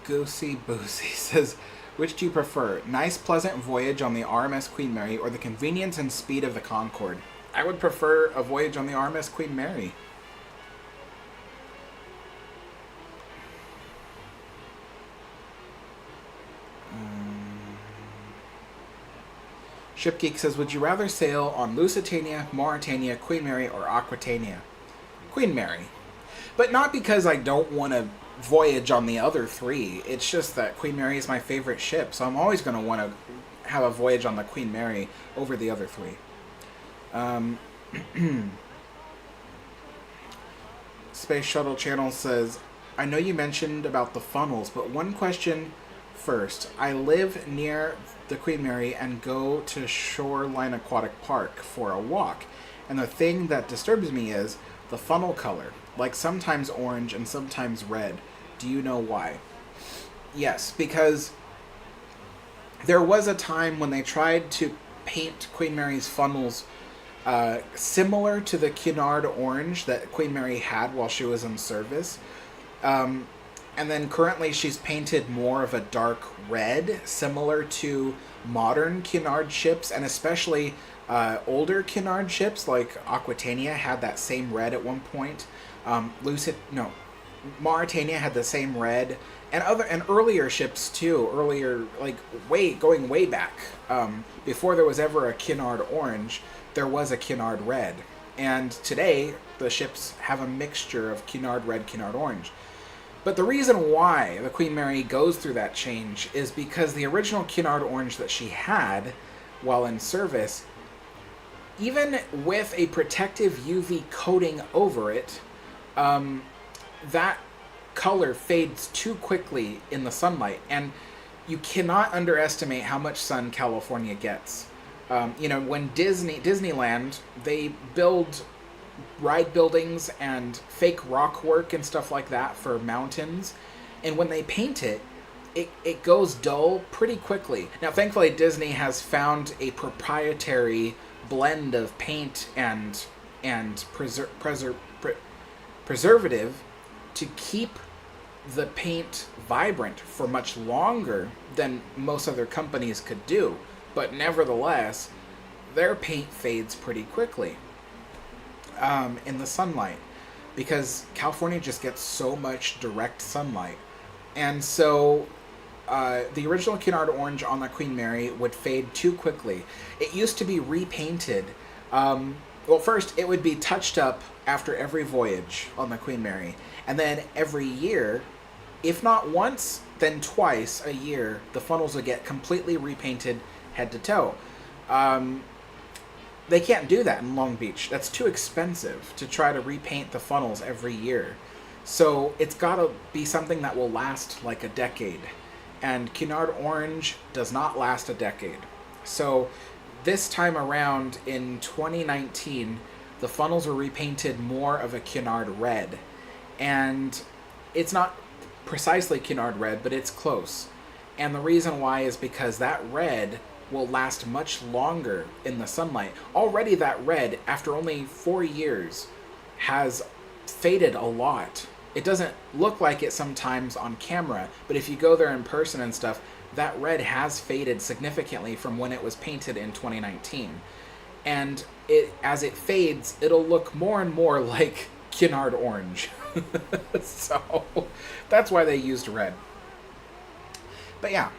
Goosey Boozy says, which do you prefer? Nice pleasant voyage on the RMS Queen Mary or the convenience and speed of the Concorde? I would prefer a voyage on the RMS Queen Mary. Shipgeek says, would you rather sail on Lusitania, Mauritania, Queen Mary, or Aquitania? Queen Mary. But not because I don't want to voyage on the other three. It's just that Queen Mary is my favorite ship, so I'm always going to want to have a voyage on the Queen Mary over the other three. Space Shuttle Channel says, I know you mentioned about the funnels, but one question first. I live near the Queen Mary and go to Shoreline Aquatic Park for a walk, and the thing that disturbs me is the funnel color, like sometimes orange and sometimes red. Do you know why? Yes, because there was a time when they tried to paint Queen Mary's funnels similar to the Cunard orange that Queen Mary had while she was in service. And then currently she's painted more of a dark red, similar to modern Cunard ships, and especially older Cunard ships like Aquitania had that same red at one point. Mauritania had the same red, and earlier ships too. Earlier, like going way back, before there was ever a Cunard orange, there was a Cunard red. And today, The ships have a mixture of Cunard red, Cunard orange. But the reason why the Queen Mary goes through that change is because the original Cunard orange that she had while in service, even with a protective UV coating over it, that color fades too quickly in the sunlight. And you cannot underestimate how much sun California gets. When Disneyland, they build ride buildings and fake rock work and stuff like that for mountains, and when they paint it, it goes dull pretty quickly. Now, thankfully, Disney has found a proprietary blend of paint and preservative to keep the paint vibrant for much longer than most other companies could do. But nevertheless, their paint fades pretty quickly in the sunlight, because California just gets so much direct sunlight. And so the original Cunard orange on the Queen Mary would fade too quickly. It used to be repainted. First, it would be touched up after every voyage on the Queen Mary. And then every year, if not once, then twice a year, the funnels would get completely repainted head to toe. They can't do that in Long Beach. That's too expensive to try to repaint the funnels every year. So it's got to be something that will last like a decade. And Cunard orange does not last a decade. So this time around in 2019, the funnels were repainted more of a Cunard red. And it's not precisely Cunard red, but it's close. And the reason why is because that red will last much longer in the sunlight. Already that red, after only 4 years, has faded a lot. It doesn't look like it sometimes on camera, but if you go there in person and stuff, that red has faded significantly from when it was painted in 2019. And as it fades, it'll look more and more like Cunard orange. So that's why they used red. But yeah,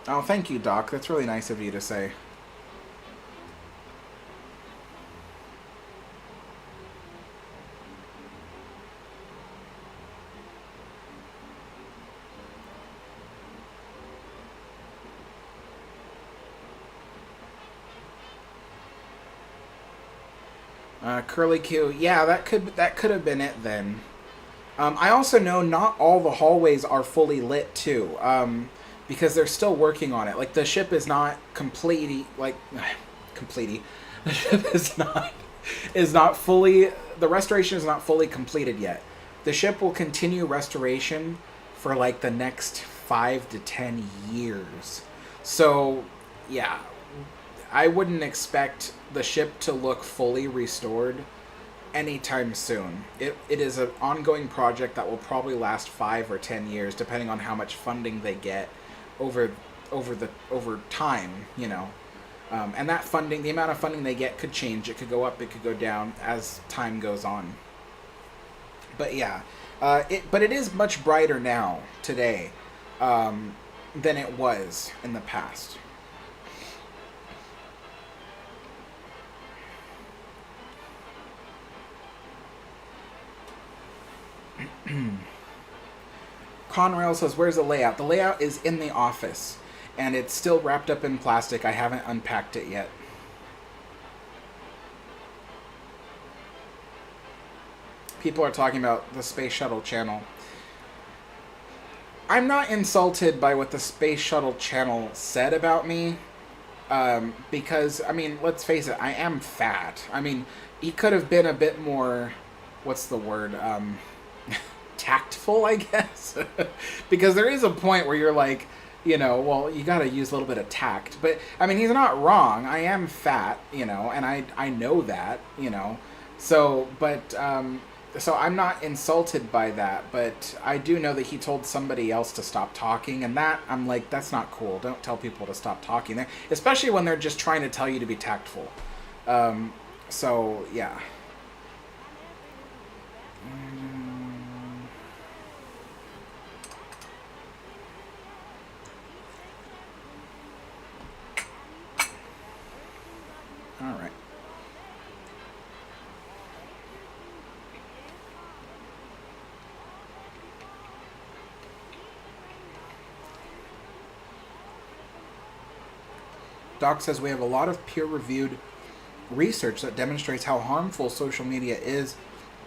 oh, thank you, Doc. That's really nice of you to say. Curly Q, yeah, that could have been it then. I also know not all the hallways are fully lit too, because they're still working on it. Like the ship is not completely completely. The ship is not fully. The restoration is not fully completed yet. The ship will continue restoration for like the next 5 to 10 years. So yeah, I wouldn't expect the ship to look fully restored anytime soon. It is an ongoing project that will probably last 5 or 10 years, depending on how much funding they get over time, and that funding, the amount of funding they get could change. It could go up, it could go down as time goes on. But yeah, it is much brighter now today than it was in the past. Conrail says, where's the layout? The layout is in the office, and it's still wrapped up in plastic. I haven't unpacked it yet. People are talking about the Space Shuttle channel. I'm not insulted by what the Space Shuttle channel said about me, because, I mean, let's face it, I am fat. I mean, he could have been a bit more, what's the word, tactful, I guess. Because there is a point where you're like, well, you gotta use a little bit of tact. But, I mean, he's not wrong. I am fat, and I know that, So, but, so I'm not insulted by that, but I do know that he told somebody else to stop talking, and that, I'm like, that's not cool. Don't tell people to stop talking there, especially when they're just trying to tell you to be tactful. So, yeah. Doc says we have a lot of peer-reviewed research that demonstrates how harmful social media is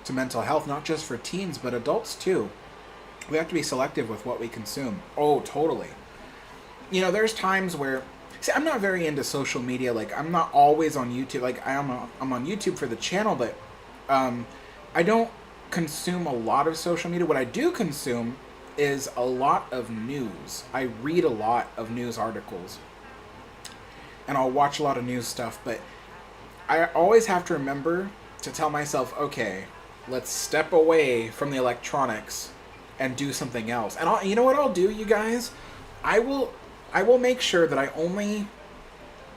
to mental health, not just for teens, but adults too. We have to be selective with what we consume. Oh, totally. You know, there's times where, see, I'm not very into social media. Like, I'm not always on YouTube. Like, I'm on YouTube for the channel, but I don't consume a lot of social media. What I do consume is a lot of news. I read a lot of news articles, and I'll watch a lot of news stuff, but I always have to remember to tell myself, okay, let's step away from the electronics and do something else. And you know what I'll do, you guys? I will make sure that I only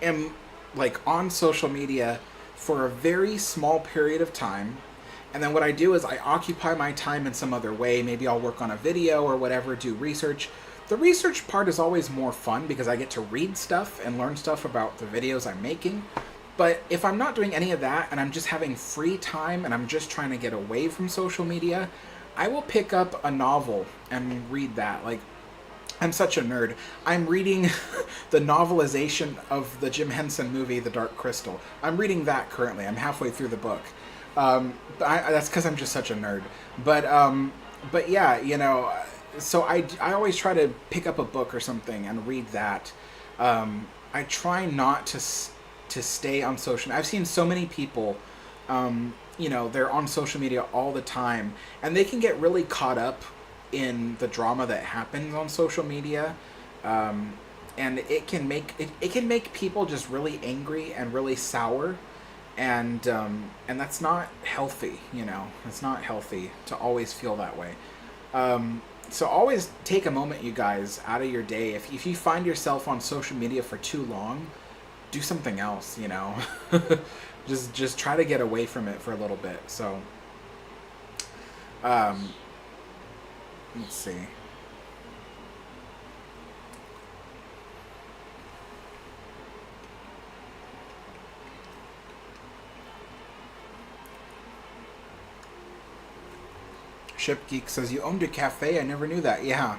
am like on social media for a very small period of time. And then what I do is I occupy my time in some other way. Maybe I'll work on a video or whatever, do research. The research part is always more fun because I get to read stuff and learn stuff about the videos I'm making. But if I'm not doing any of that and I'm just having free time and I'm just trying to get away from social media, I will pick up a novel and read that. Like, I'm such a nerd. I'm reading the novelization of the Jim Henson movie, The Dark Crystal. I'm reading that currently. I'm halfway through the book. That's because I'm just such a nerd. But yeah, you know, so I always try to pick up a book or something and read that. I try not to stay on social. I've seen so many people, you know, they're on social media all the time, and they can get really caught up in the drama that happens on social media, and it can make people just really angry and really sour, and that's not healthy. You know, it's not healthy to always feel that way. So always take a moment, you guys, out of your day. If you find yourself on social media for too long, do something else, you know. just try to get away from it for a little bit. So let's see. Ship Geek says, you owned a cafe? I never knew that. Yeah.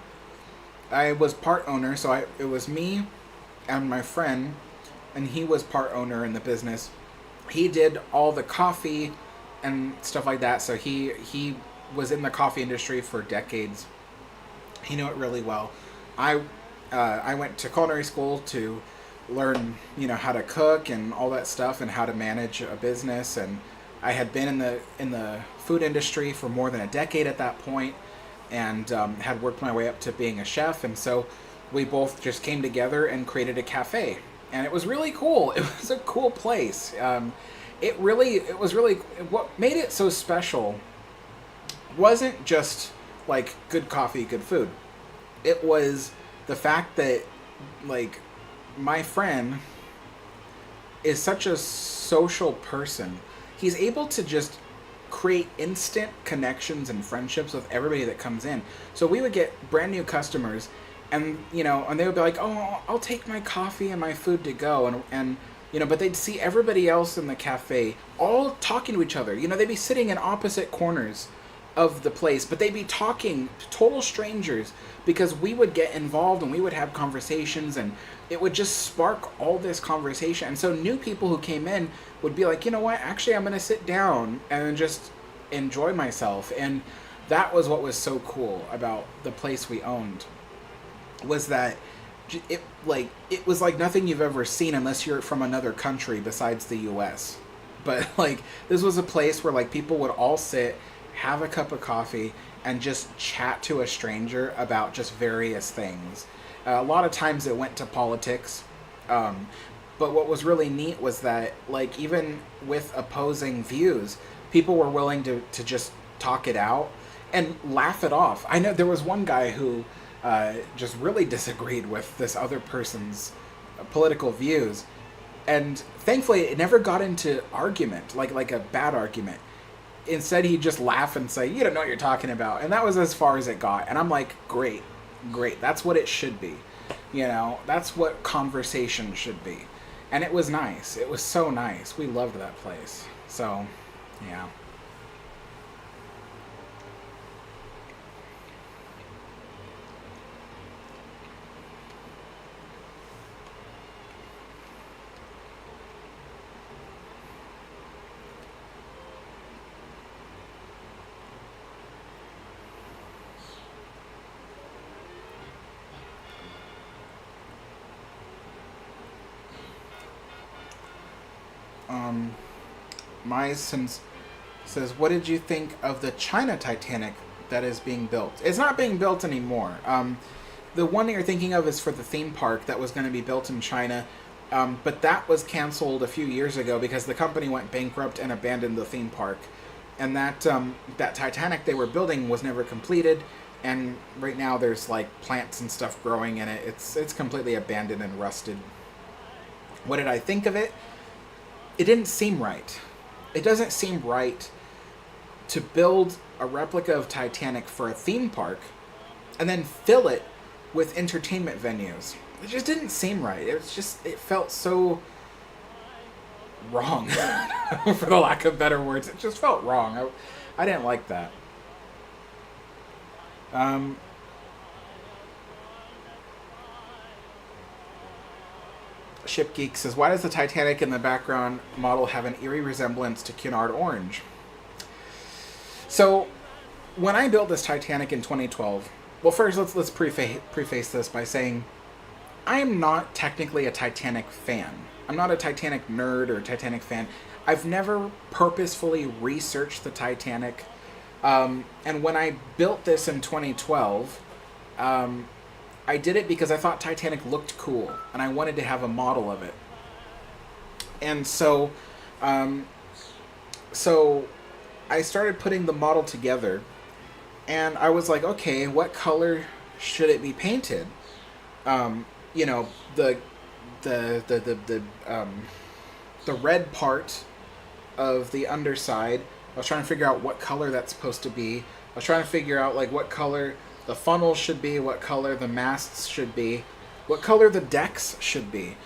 I was part owner, so it was me and my friend, and he was part owner in the business. He did all the coffee and stuff like that, so he was in the coffee industry for decades. He knew it really well. I went to culinary school to learn, you know, how to cook and all that stuff and how to manage a business, and I had been in the food industry for more than a decade at that point, and had worked my way up to being a chef, and so we both just came together and created a cafe, and it was really cool. It was a cool place. It was really what made it so special wasn't just like good coffee, good food. It was the fact that, like, my friend is such a social person. He's able to just create instant connections and friendships with everybody that comes in. So we would get brand new customers, and you know, and they would be like, "Oh, I'll take my coffee and my food to go," and you know, but they'd see everybody else in the cafe all talking to each other. You know, they'd be sitting in opposite corners of the place, but they'd be talking to total strangers because we would get involved and we would have conversations, and it would just spark all this conversation. And so new people who came in would be like, you know what, actually I'm going to sit down and just enjoy myself. And that was what was so cool about the place we owned, was that it was like nothing you've ever seen unless you're from another country besides the US. But like, this was a place where like people would all sit, have a cup of coffee, and just chat to a stranger about just various things. A lot of times it went to politics, but what was really neat was that, like, even with opposing views, people were willing to just talk it out and laugh it off. I know there was one guy who just really disagreed with this other person's political views, and thankfully it never got into argument, like a bad argument. Instead, he'd just laugh and say, "You don't know what you're talking about," and that was as far as it got. And I'm like, great, that's what it should be. You know, that's what conversation should be. And it was nice. It was so nice. We loved that place. So, yeah. Myson says, what did you think of the China Titanic that is being built? It's not being built anymore. The one that you're thinking of is for the theme park that was going to be built in China, but that was canceled a few years ago because the company went bankrupt and abandoned the theme park. And that Titanic they were building was never completed, and right now there's like plants and stuff growing in it. It's completely abandoned and rusted. What did I think of it? It didn't seem right. It doesn't seem right to build a replica of Titanic for a theme park and then fill it with entertainment venues. It just didn't seem right. It felt so wrong, for the lack of better words. It just felt wrong. I didn't like that. Ship Geek says, why does the Titanic in the background model have an eerie resemblance to Cunard orange? So, when I built this Titanic in 2012, well, first let's preface this by saying I am not technically a Titanic fan. I'm not a Titanic nerd or a Titanic fan. I've never purposefully researched the Titanic. And when I built this in 2012, I did it because I thought Titanic looked cool, and I wanted to have a model of it. And so I started putting the model together, and I was like, okay, what color should it be painted? You know, the red part of the underside. I was trying to figure out what color that's supposed to be. I was trying to figure out like what color the funnel should be, what color the masts should be, what color the decks should be.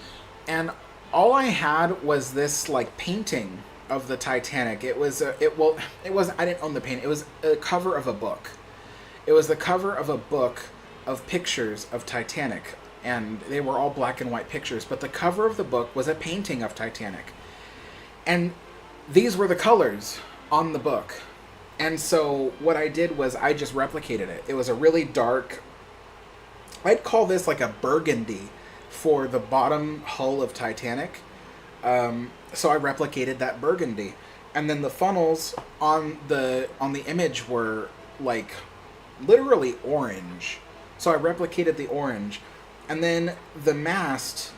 And all I had was this like painting of the Titanic. It was I didn't own the painting. It was a cover of a book. It was the cover of a book of pictures of Titanic, and they were all black and white pictures, but the cover of the book was a painting of Titanic. And these were the colors on the book. And so what I did was I just replicated it. It was a really dark, I'd call this like a burgundy for the bottom hull of Titanic. So I replicated that burgundy. And then the funnels on the image were like literally orange. So I replicated the orange. And then the mast,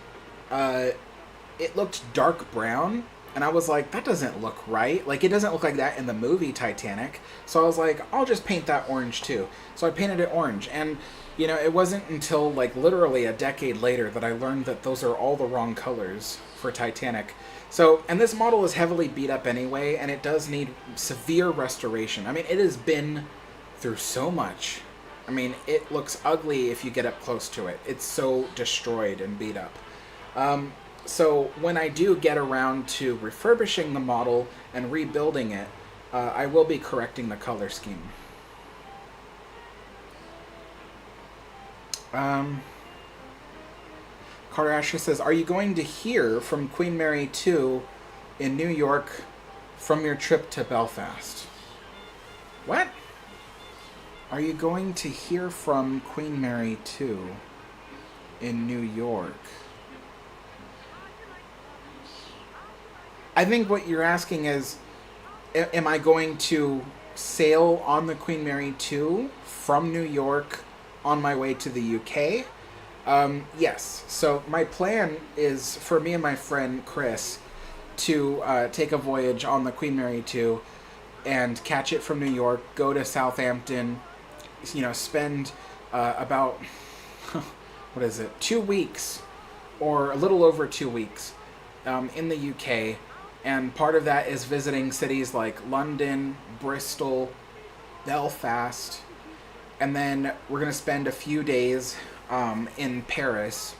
it looked dark brown. And I was like, that doesn't look right. Like, it doesn't look like that in the movie Titanic. So I was like, I'll just paint that orange too. So I painted it orange. And, you know, it wasn't until like literally a decade later that I learned that those are all the wrong colors for Titanic. So, and this model is heavily beat up anyway, and it does need severe restoration. I mean, it has been through so much. I mean, it looks ugly if you get up close to it. It's so destroyed and beat up. So when I do get around to refurbishing the model and rebuilding it, I will be correcting the color scheme. Carter Ashley says, are you going to hear from Queen Mary 2 in New York from your trip to Belfast? What? Are you going to hear from Queen Mary 2 in New York? I think what you're asking is, am I going to sail on the Queen Mary 2 from New York on my way to the UK? Yes. So my plan is for me and my friend Chris to take a voyage on the Queen Mary 2 and catch it from New York, go to Southampton, you know, spend about, 2 weeks or a little over 2 weeks in the UK. And part of that is visiting cities like London, Bristol, Belfast, and then we're going to spend a few days in Paris.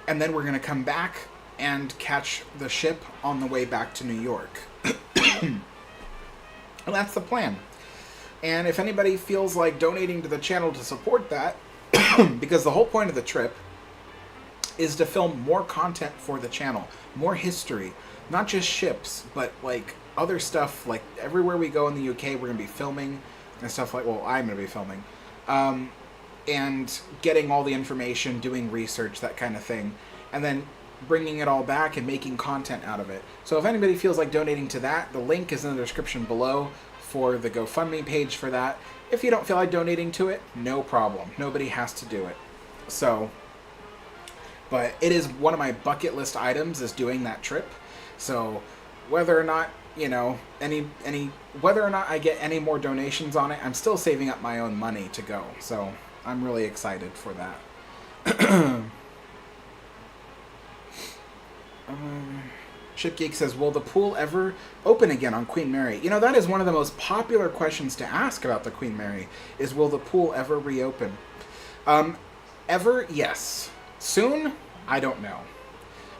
And then we're going to come back and catch the ship on the way back to New York. And that's the plan. And if anybody feels like donating to the channel to support that, because the whole point of the trip is to film more content for the channel, more history, not just ships, but like other stuff. Like everywhere we go in the UK, we're gonna be filming and stuff like. Well, I'm gonna be filming, and getting all the information, doing research, that kind of thing. And then bringing it all back and making content out of it. So if anybody feels like donating to that, the link is in the description below for the GoFundMe page for that. If you don't feel like donating to it, no problem. Nobody has to do it. So, but it is one of my bucket list items is doing that trip. So whether or not, you know, whether or not I get any more donations on it, I'm still saving up my own money to go. So I'm really excited for that. Shipgeek says, will the pool ever open again on Queen Mary? You know, that is one of the most popular questions to ask about the Queen Mary, is will the pool ever reopen? Ever? Yes. Soon? I don't know.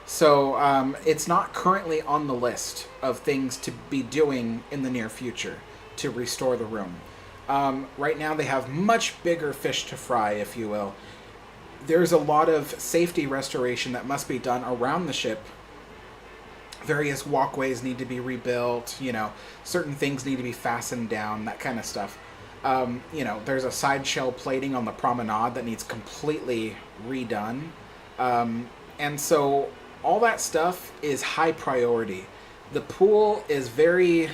So it's not currently on the list of things to be doing in the near future to restore the room. Right now they have much bigger fish to fry, if you will. There's a lot of safety restoration that must be done around the ship. Various walkways need to be rebuilt, you know, certain things need to be fastened down, that kind of stuff. You know, there's a side shell plating on the promenade that needs completely redone. And so all that stuff is high priority. The pool is very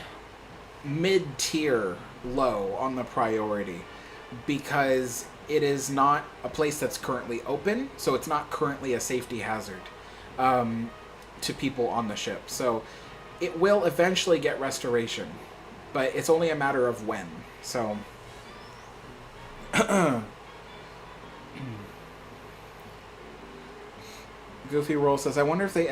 mid-tier low on the priority because it is not a place that's currently open, so it's not currently a safety hazard to people on the ship. So it will eventually get restoration, but it's only a matter of when. So Goofy Roll says, I wonder if they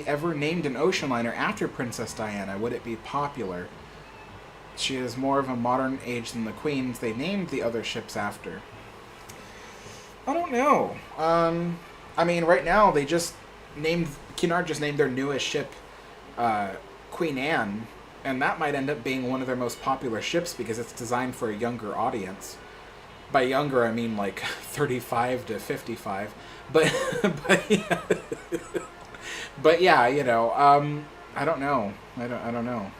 ever named an ocean liner after Princess Diana. Would it be popular? She is more of a modern age than the queens they named the other ships after. I don't know. I mean, right now they just named, Cunard just named their newest ship Queen Anne, and that might end up being one of their most popular ships because it's designed for a younger audience. By younger, I mean like 35 to 55. But yeah. But yeah, you know, I don't know. I don't know.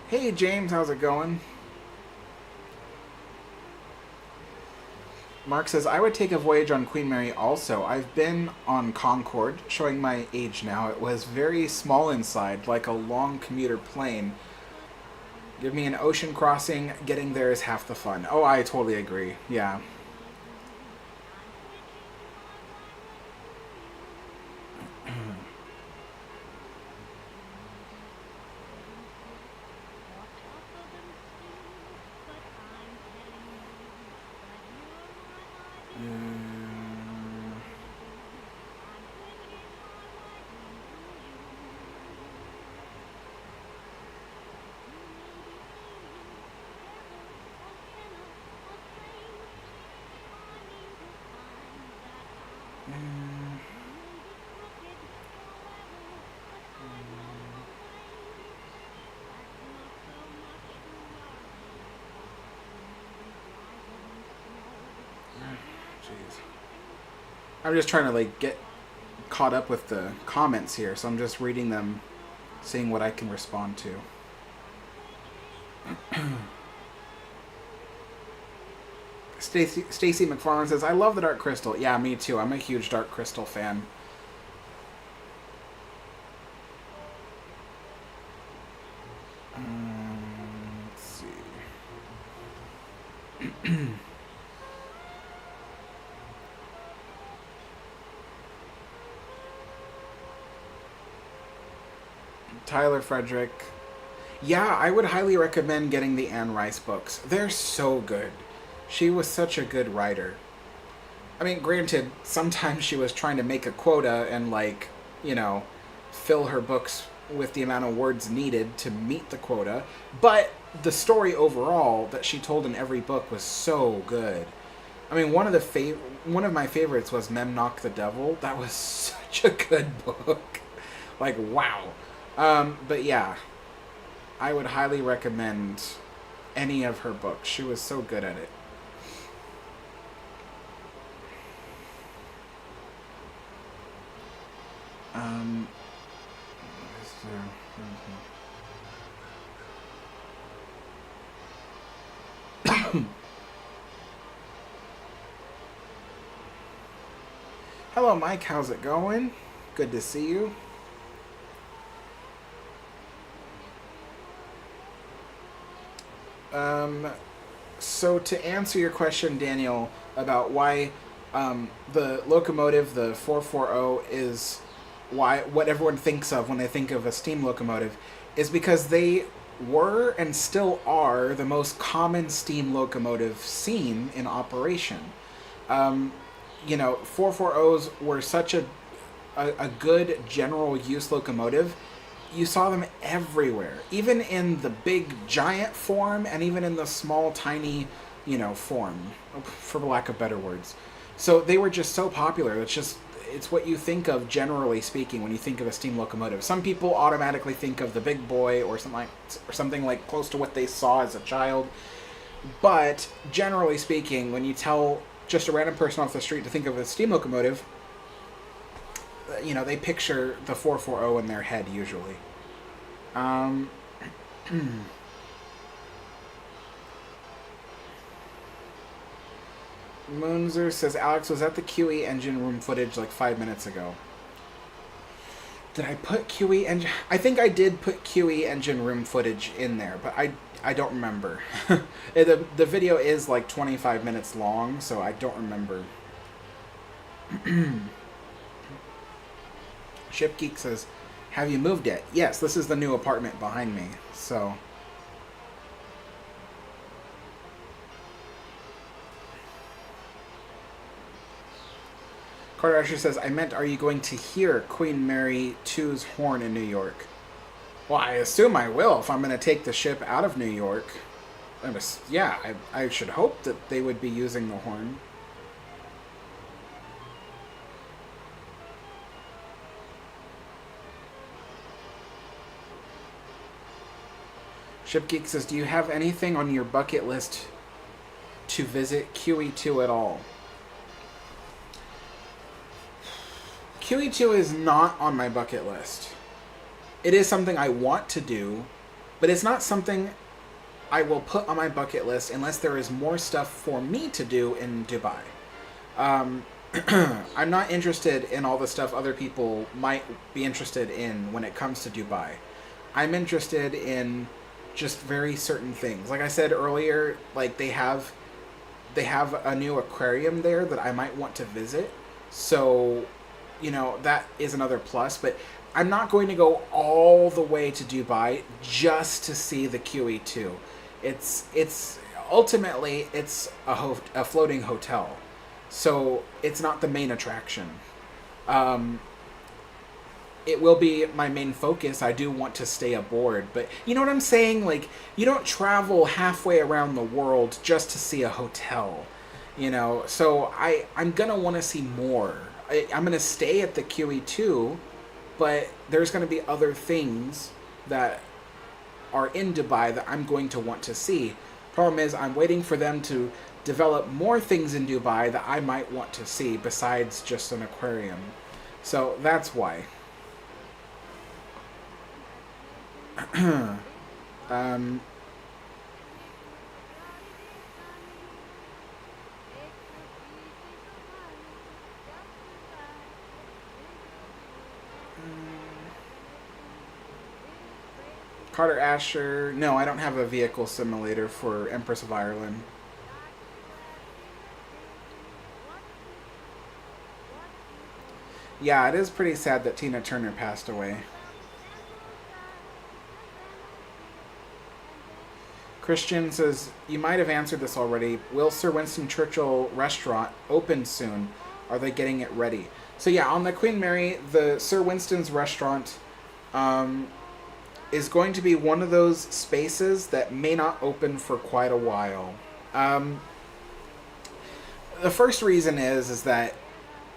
Hey James, how's it going? Mark says, I would take a voyage on Queen Mary also. I've been on Concorde, showing my age now. It was very small inside, like a long commuter plane. Give me an ocean crossing, getting there is half the fun. Oh, I totally agree. Yeah. I'm just trying to like get caught up with the comments here, so I'm just reading them, seeing what I can respond to. Stacy McFarland says, I love the Dark Crystal. Yeah, me too. I'm a huge Dark Crystal fan. Let's see. Tyler Frederick. Yeah, I would highly recommend getting the Anne Rice books. They're so good. She was such a good writer. I mean, granted, sometimes she was trying to make a quota and, like, you know, fill her books with the amount of words needed to meet the quota, but the story overall that she told in every book was so good. I mean, one of my favorites was Memnoch the Devil. That was such a good book. Like, wow. But yeah, I would highly recommend any of her books. She was so good at it. Hello, Mike. How's it going? Good to see you. Um, so to answer your question, Daniel, about why the locomotive, the 440, is why what everyone thinks of when they think of a steam locomotive, is because they were and still are the most common steam locomotive seen in operation. Um, 440s were such a good general use locomotive. You saw them everywhere, even in the big giant form and even in the small tiny, form, for lack of better words. So they were just so popular. It's what you think of generally speaking when you think of a steam locomotive. Some people automatically think of the big boy or something like close to what they saw as a child. But generally speaking, when you tell just a random person off the street to think of a steam locomotive, they picture the 440 in their head usually. Um, Moonzer says Alex was at the QE engine room footage like 5 minutes ago. Did I put QE engine? I think I did put QE engine room footage in there, but I don't remember. The video is like 25 minutes long, so I don't remember. Ship Geek says, have you moved yet? Yes, this is the new apartment behind me. So Carter Asher says, I meant, are you going to hear Queen Mary II's horn in New York? Well, I assume I will if I'm going to take the ship out of New York. I should hope that they would be using the horn. Ship Geek says, do you have anything on your bucket list to visit QE2 at all? QE2 is not on my bucket list. It is something I want to do, but it's not something I will put on my bucket list unless there is more stuff for me to do in Dubai. I'm not interested in all the stuff other people might be interested in when it comes to Dubai. I'm interested in just very certain things. Like I said earlier, like they have a new aquarium there that I might want to visit. So, that is another plus, but I'm not going to go all the way to Dubai just to see the QE2. It's ultimately a floating hotel. So, it's not the main attraction. It will be my main focus. I do want to stay aboard, but you know what I'm saying? Like, you don't travel halfway around the world just to see a hotel, So I'm gonna want to see more. I'm gonna stay at the QE2, but there's gonna be other things that are in Dubai that I'm going to want to see. Problem is, I'm waiting for them to develop more things in Dubai that I might want to see besides just an aquarium. So that's why. um, Carter Asher, no, I don't have a vehicle simulator for Empress of Ireland. Yeah, it is pretty sad that Tina Turner passed away. Christian says, you might have answered this already. Will Sir Winston Churchill restaurant open soon? Are they getting it ready? So yeah, on the Queen Mary, the Sir Winston's restaurant is going to be one of those spaces that may not open for quite a while. The first reason is that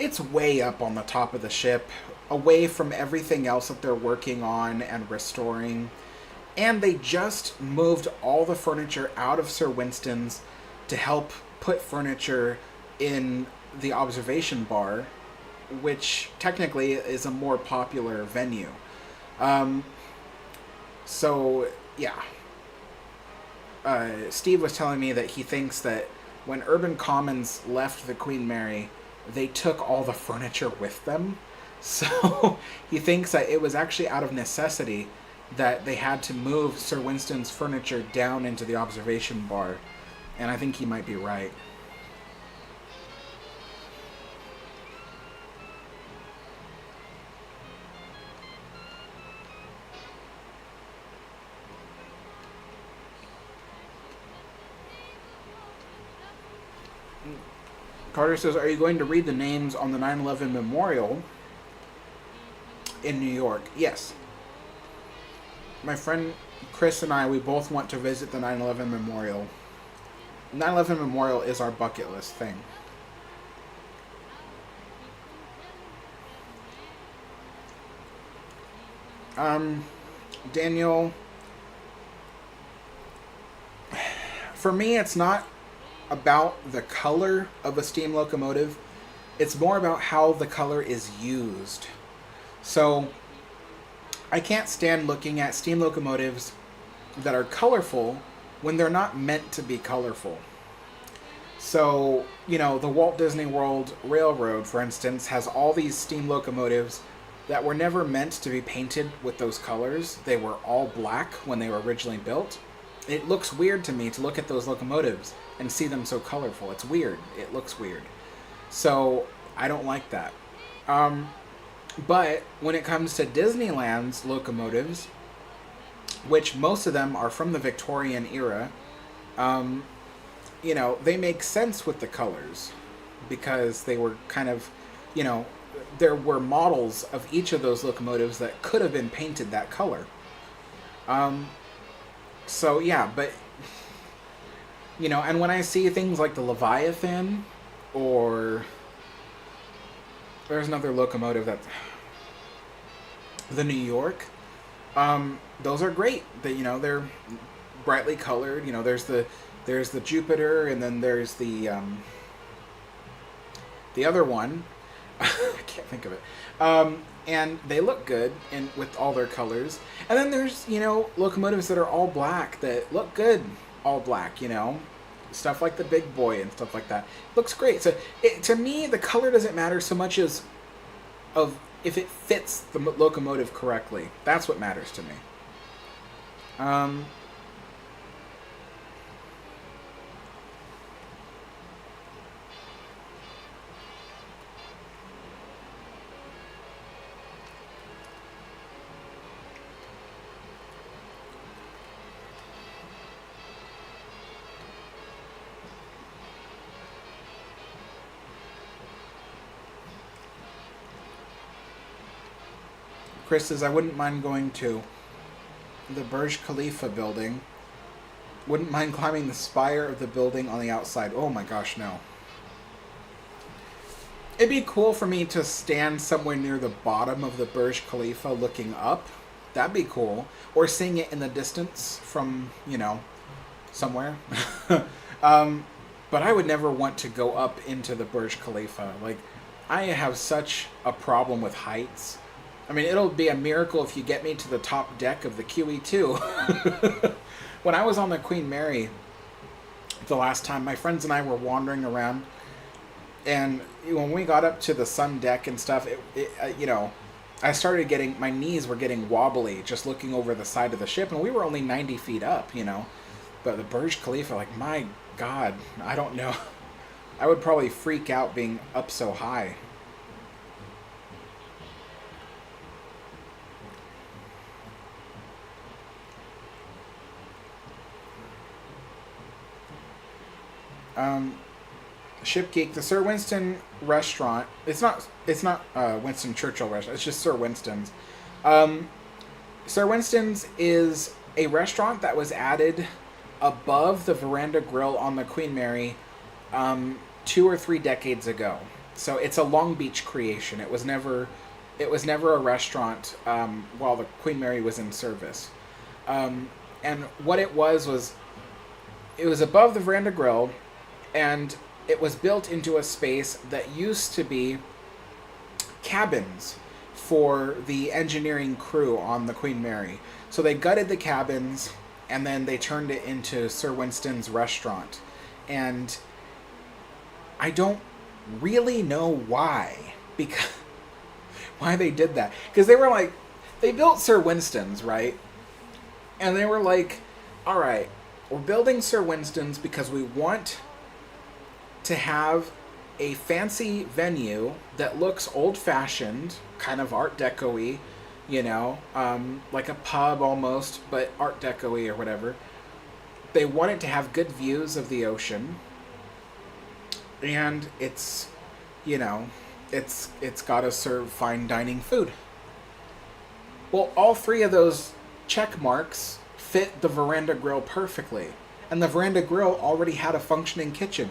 it's way up on the top of the ship, away from everything else that they're working on and restoring. And they just moved all the furniture out of Sir Winston's to help put furniture in the observation bar, which technically is a more popular venue. So, yeah. Steve was telling me that he thinks that when Urban Commons left the Queen Mary, they took all the furniture with them. So he thinks that it was actually out of necessity that they had to move Sir Winston's furniture down into the observation bar. And I think he might be right. Carter says, are you going to read the names on the 9/11 memorial in New York? Yes. My friend Chris and I, we both want to visit the 9/11 memorial. 9/11 memorial is our bucket list thing. Daniel, for me, it's not about the color of a steam locomotive. It's more about how the color is used. So I can't stand looking at steam locomotives that are colorful when they're not meant to be colorful. So, you know, the Walt Disney World Railroad, for instance, has all these steam locomotives that were never meant to be painted with those colors. They were all black when they were originally built. It looks weird to me to look at those locomotives and see them so colorful. It's weird. It looks weird. So I don't like that. But when it comes to Disneyland's locomotives, which most of them are from the Victorian era, you know, they make sense with the colors because they were kind of, you know, there were models of each of those locomotives that could have been painted that color. So yeah, but you know, and when I see things like the Leviathan, or there's another locomotive that the New York, those are great. That, you know, they're brightly colored. You know, there's the Jupiter, and then there's the other one. I can't think of it. And they look good in with all their colors. And then there's, you know, locomotives that are all black that look good all black, you know. Stuff like the Big Boy and stuff like that. Looks great. So to me, the color doesn't matter so much as of if it fits the locomotive correctly. That's what matters to me. Chris says, I wouldn't mind going to the Burj Khalifa building. Wouldn't mind climbing the spire of the building on the outside. Oh my gosh, no. It'd be cool for me to stand somewhere near the bottom of the Burj Khalifa looking up. That'd be cool. Or seeing it in the distance from, you know, somewhere. But I would never want to go up into the Burj Khalifa. Like, I have such a problem with heights. I mean, it'll be a miracle if you get me to the top deck of the QE2. When I was on the Queen Mary the last time, my friends and I were wandering around, and when we got up to the sun deck and stuff, you know, I started getting, my knees were getting wobbly just looking over the side of the ship, and we were only 90 feet up, you know. But the Burj Khalifa, like, my God, I don't know. I would probably freak out being up so high. Ship Geek, the Sir Winston restaurant. It's not Winston Churchill restaurant. It's just Sir Winston's. Sir Winston's is a restaurant that was added above the Veranda Grill on the Queen Mary 2 or 3 decades ago. So it's a Long Beach creation. It was never a restaurant while the Queen Mary was in service. And what it was it was above the Veranda Grill, and it was built into a space that used to be cabins for the engineering crew on the Queen Mary. So they gutted the cabins, and then they turned it into Sir Winston's restaurant. And I don't really know why. Because why they did that. Because they were like, they built Sir Winston's, right? And they were like, all right, we're building Sir Winston's because we want to have a fancy venue that looks old-fashioned, kind of Art Deco-y, you know, like a pub almost, but Art Deco-y or whatever. They want it to have good views of the ocean, and it's, you know, it's got to serve fine dining food. Well, all three of those check marks fit the veranda grill perfectly, and the veranda grill already had a functioning kitchen.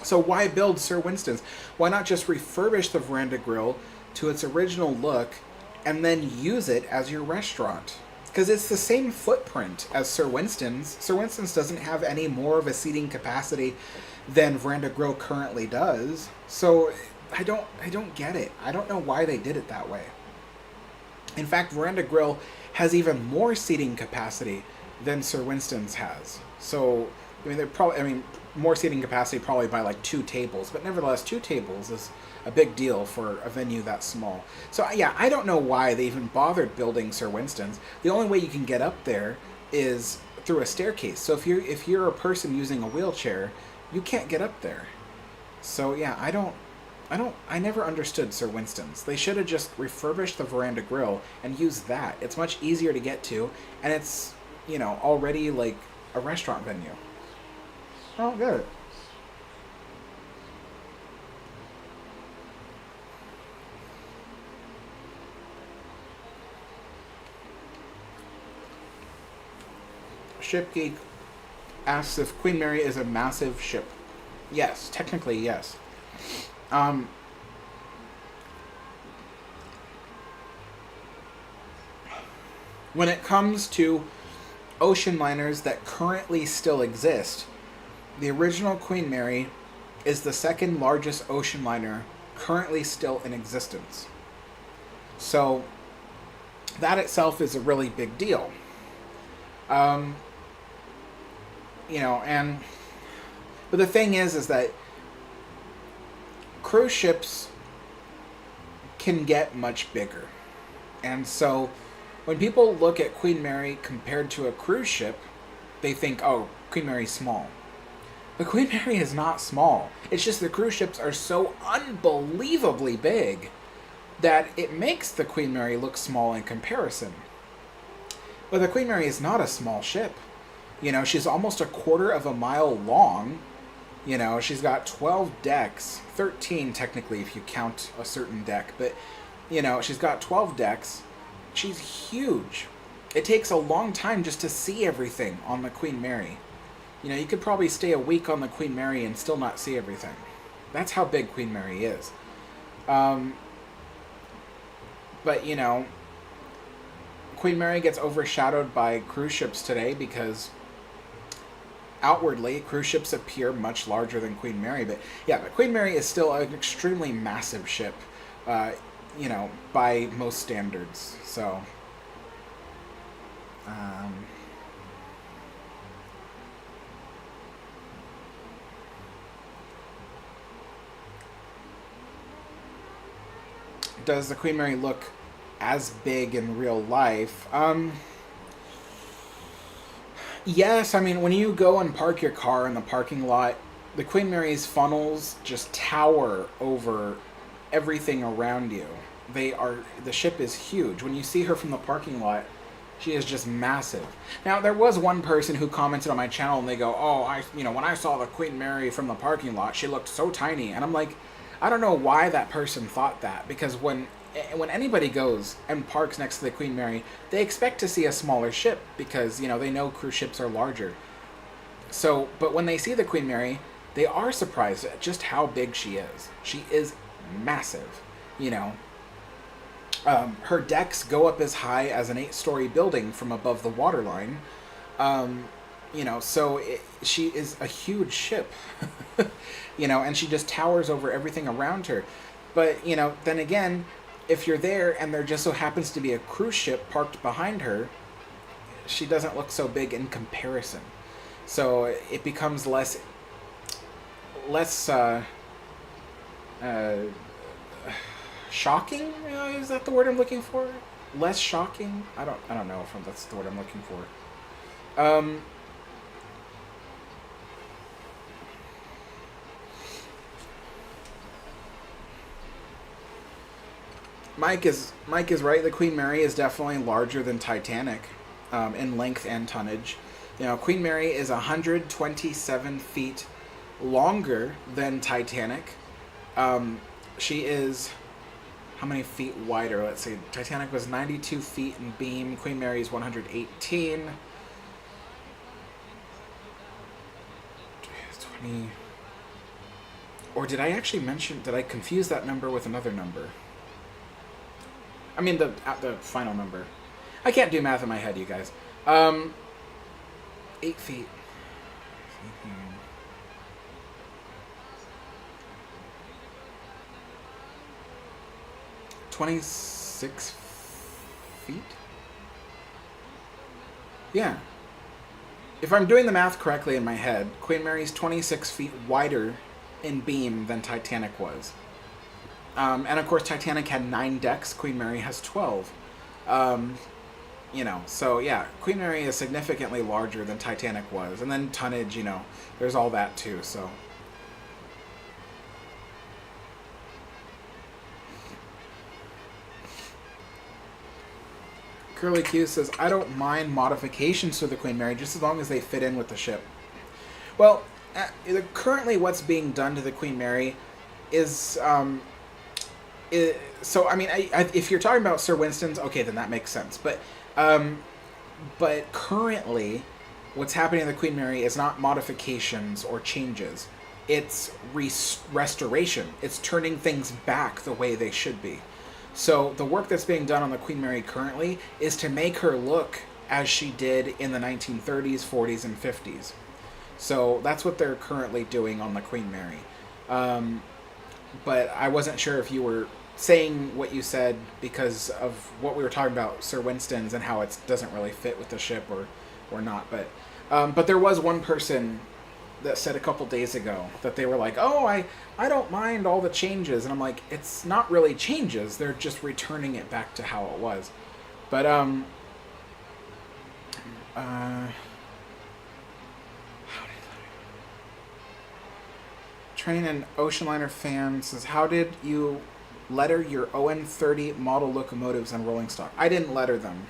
So why build Sir Winston's? Why not just refurbish the veranda grill to its original look and then use it as your restaurant? Because it's the same footprint as Sir Winston's. Sir Winston's doesn't have any more of a seating capacity than Veranda Grill currently does. So I don't get it. I don't know why they did it that way. In fact, Veranda Grill has even more seating capacity than Sir Winston's has. So more seating capacity probably by like 2 tables, but nevertheless 2 tables is a big deal for a venue that small. So yeah, I don't know why they even bothered building Sir Winston's. The only way you can get up there is through a staircase. So if you're a person using a wheelchair, you can't get up there. So yeah, I never understood Sir Winston's. They should have just refurbished the Veranda Grill and used that. It's much easier to get to, and it's, you know, already like a restaurant venue. I don't get it. Ship Geek asks if Queen Mary is a massive ship. Yes, technically yes. When it comes to ocean liners that currently still exist, the original Queen Mary is the second largest ocean liner currently still in existence. So that itself is a really big deal. You know, but the thing is that cruise ships can get much bigger. And so when people look at Queen Mary compared to a cruise ship, they think, oh, Queen Mary's small. But Queen Mary is not small. It's just the cruise ships are so unbelievably big that it makes the Queen Mary look small in comparison. But the Queen Mary is not a small ship. You know, she's almost a quarter of a mile long. You know, she's got 12 decks. 13 technically if you count a certain deck. But, you know, she's got 12 decks. She's huge. It takes a long time just to see everything on the Queen Mary. You know, you could probably stay a week on the Queen Mary and still not see everything. That's how big Queen Mary is. But, you know, Queen Mary gets overshadowed by cruise ships today because outwardly, cruise ships appear much larger than Queen Mary. But yeah, but Queen Mary is still an extremely massive ship, you know, by most standards. So, does the Queen Mary look as big in real life? Yes, I mean, when you go and park your car in the parking lot, the Queen Mary's funnels just tower over everything around you. The ship is huge. When you see her from the parking lot, she is just massive. Now, there was one person who commented on my channel and they go, oh, when I saw the Queen Mary from the parking lot, she looked so tiny. And I'm like, I don't know why that person thought that, because when anybody goes and parks next to the Queen Mary, they expect to see a smaller ship because, you know, they know cruise ships are larger. So, but when they see the Queen Mary, they are surprised at just how big she is. She is massive, you know. Her decks go up as high as an 8-story building from above the waterline. You know, so she is a huge ship, you know, and she just towers over everything around her. But, you know, then again, if you're there and there just so happens to be a cruise ship parked behind her, she doesn't look so big in comparison. So it becomes less uh, shocking. Is that the word I'm looking for? Less shocking. I don't know if that's the word I'm looking for. Mike is right. The Queen Mary is definitely larger than Titanic, in length and tonnage. Queen Mary is 127 feet longer than Titanic. She is how many feet wider? Let's see. Titanic was 92 feet in beam. Queen Mary is 118. 20. Or did I actually mention? Did I confuse that number with another number? I mean the final number. I can't do math in my head, you guys. 8 feet. 26 feet? Yeah. If I'm doing the math correctly in my head, Queen Mary's 26 feet wider in beam than Titanic was. And of course, Titanic had 9 decks. Queen Mary has 12. So yeah, Queen Mary is significantly larger than Titanic was. And then tonnage, there's all that too, so. Curly Q says, I don't mind modifications to the Queen Mary, just as long as they fit in with the ship. Well, currently what's being done to the Queen Mary is... if you're talking about Sir Winston's, okay, then that makes sense. But currently, what's happening to the Queen Mary is not modifications or changes. It's restoration. It's turning things back the way they should be. So the work that's being done on the Queen Mary currently is to make her look as she did in the 1930s, 40s, and 50s. So that's what they're currently doing on the Queen Mary. But I wasn't sure if you were saying what you said because of what we were talking about Sir Winston's and how it doesn't really fit with the ship or not. But there was one person that said a couple days ago that they were like, oh, I don't mind all the changes. And I'm like, it's not really changes. They're just returning it back to how it was. But, Train and Ocean Liner fan says, how did you letter your ON30 model locomotives on rolling stock? I didn't letter them.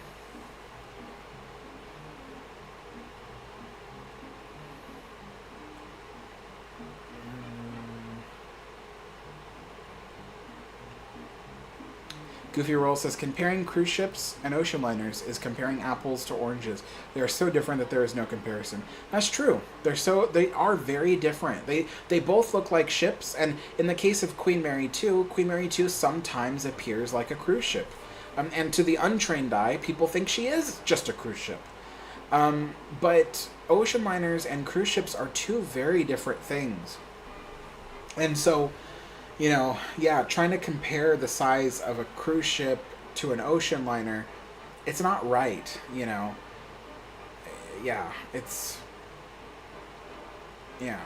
Goofy Roll says, comparing cruise ships and ocean liners is comparing apples to oranges. They are so different that there is no comparison. That's true. They are very different. They both look like ships, and in the case of Queen Mary 2, Queen Mary 2 sometimes appears like a cruise ship. And to the untrained eye, people think she is just a cruise ship. But ocean liners and cruise ships are two very different things. And so, trying to compare the size of a cruise ship to an ocean liner, it's not right, Yeah, it's... Yeah.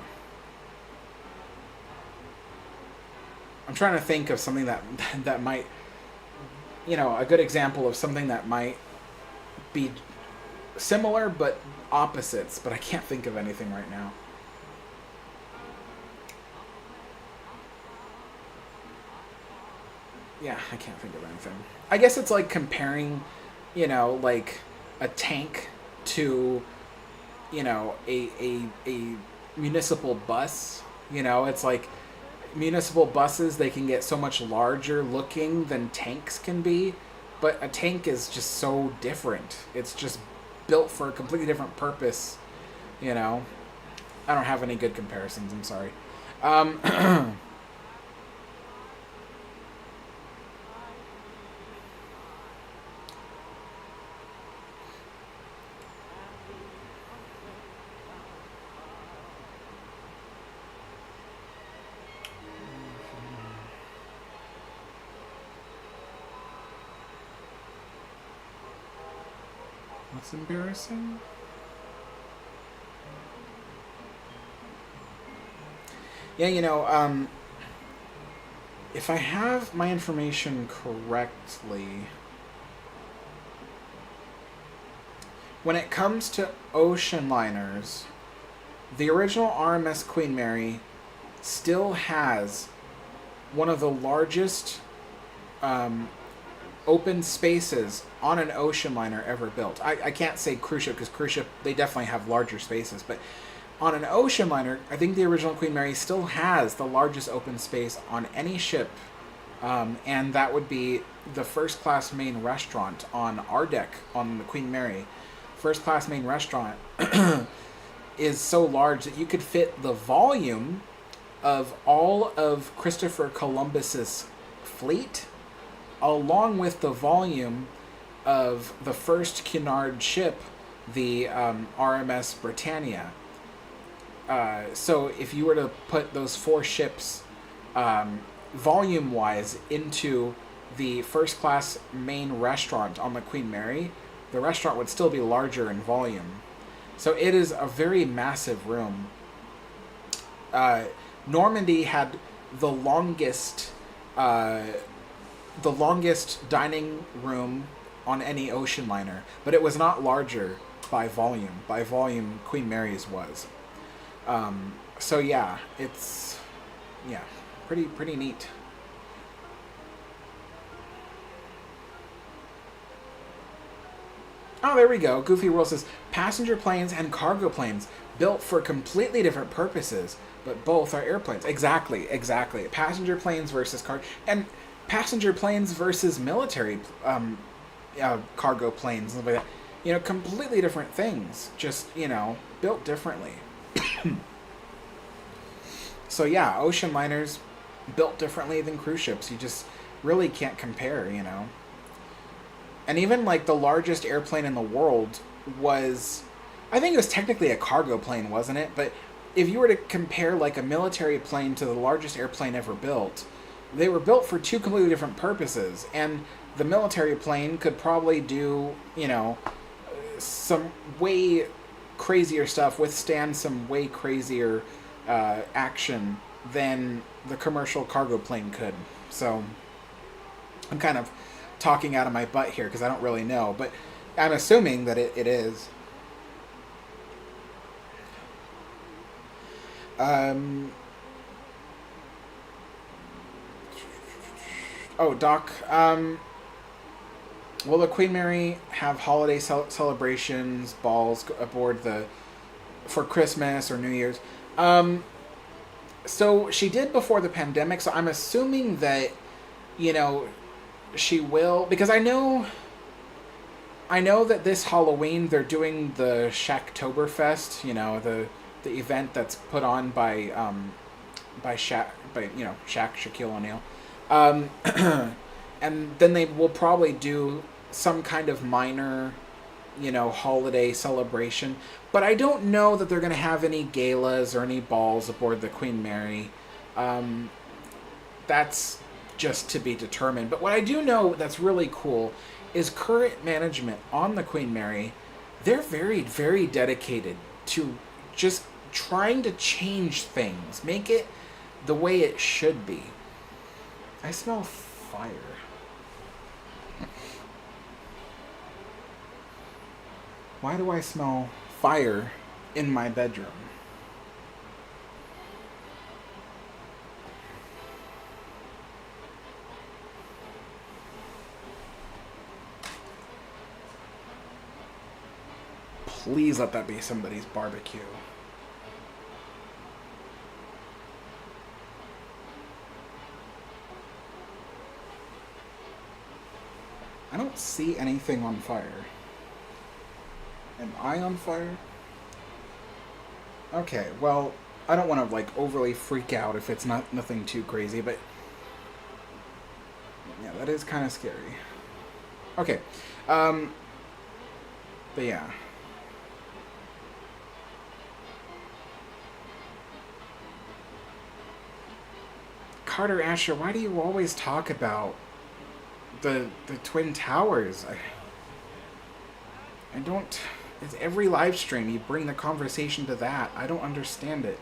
I'm trying to think of something that might... a good example of something that might be similar but opposites, but I can't think of anything right now. Yeah, I can't think of anything. I guess it's like comparing, like a tank to, a municipal bus. It's like municipal buses, they can get so much larger looking than tanks can be, but a tank is just so different. It's just built for a completely different purpose, I don't have any good comparisons, I'm sorry. What's embarrassing? Yeah, If I have my information correctly, when it comes to ocean liners, the original RMS Queen Mary still has one of the largest open spaces on an ocean liner ever built. I can't say cruise ship, because cruise ship, they definitely have larger spaces, but on an ocean liner, I think the original Queen Mary still has the largest open space on any ship, and that would be the first class main restaurant on our deck on the Queen Mary. First class main restaurant is so large that you could fit the volume of all of Christopher Columbus's fleet, along with the volume of the first Cunard ship, the RMS Britannia. So if you were to put those four ships volume-wise into the first-class main restaurant on the Queen Mary, the restaurant would still be larger in volume. So it is a very massive room. Normandy had the longest dining room on any ocean liner, but it was not larger by volume. By volume, Queen Mary's was. So yeah, it's pretty neat. Oh, there we go. Goofy World says passenger planes and cargo planes built for completely different purposes, but both are airplanes. Exactly. Passenger planes versus passenger planes versus military cargo planes and stuff like that. Completely different things. Just built differently. So yeah, ocean liners built differently than cruise ships. You just really can't compare. And even like the largest airplane in the world was, I think it was technically a cargo plane, wasn't it? But if you were to compare like a military plane to the largest airplane ever built, they were built for two completely different purposes. And the military plane could probably do, some way crazier stuff, withstand some way crazier action than the commercial cargo plane could. So I'm kind of talking out of my butt here because I don't really know, but I'm assuming that it is. Doc, will the Queen Mary have holiday celebrations, balls aboard for Christmas or New Year's? So she did before the pandemic, so I'm assuming that, she will, because I know that this Halloween they're doing the Shacktoberfest, the event that's put on by Shaquille O'Neal, and then they will probably do some kind of minor, holiday celebration. But I don't know that they're going to have any galas or any balls aboard the Queen Mary. That's just to be determined. But what I do know that's really cool is current management on the Queen Mary, they're very, very dedicated to just trying to change things, make it the way it should be. I smell fire. Why do I smell fire in my bedroom? Please let that be somebody's barbecue. I don't see anything on fire. Am I on fire? Okay, well, I don't want to overly freak out if it's nothing too crazy, but yeah, that is kind of scary. Okay, but yeah. Carter Asher, why do you always talk about the Twin Towers? I don't. It's every live stream you bring the conversation to that. I don't understand it.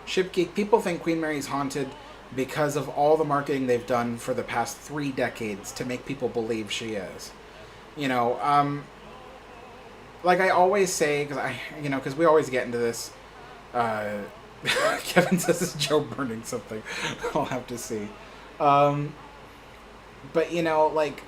Shipgeek, people think Queen Mary's haunted because of all the marketing they've done for the past 3 decades to make people believe she is. You know, like I always say, because we always get into this. Kevin says it's Joe burning something. I'll have to see. But you know, like,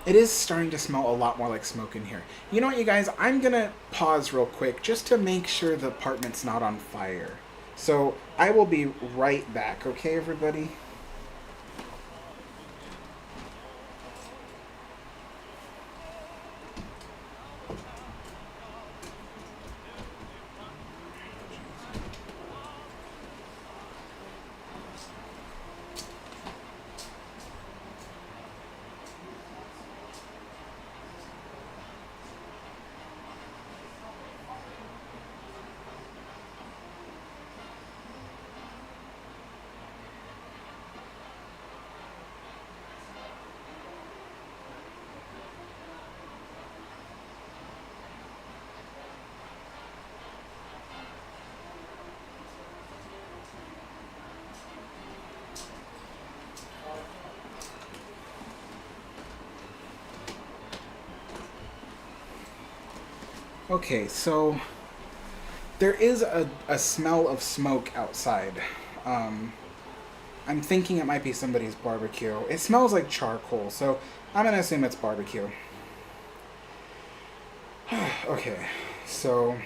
it is starting to smell a lot more like smoke in here. You know what, you guys? I'm gonna pause real quick just to make sure the apartment's not on fire. So I will be right back. Okay, everybody? Okay, so there is a smell of smoke outside. I'm thinking it might be somebody's barbecue. It smells like charcoal, so I'm gonna assume it's barbecue. Okay, so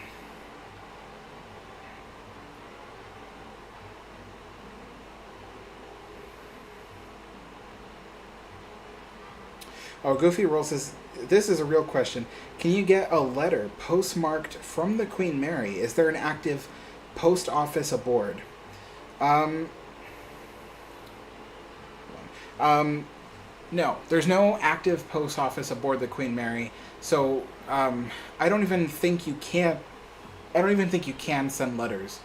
oh, Goofy Roll says, this is a real question. Can you get a letter postmarked from the Queen Mary? Is there an active post office aboard? No, there's no active post office aboard the Queen Mary. So I don't even think you can. I don't even think you can send letters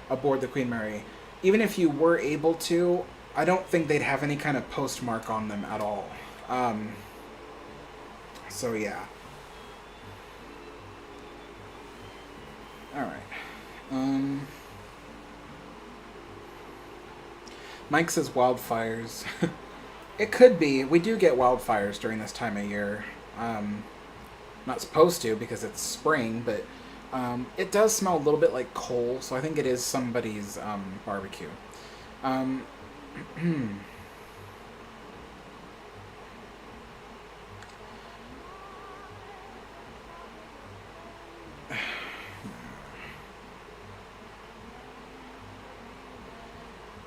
aboard the Queen Mary. Even if you were able to, I don't think they'd have any kind of postmark on them at all. So yeah. All right. Mike says wildfires. It could be. We do get wildfires during this time of year. Not supposed to because it's spring, but it does smell a little bit like coal, so I think it is somebody's barbecue.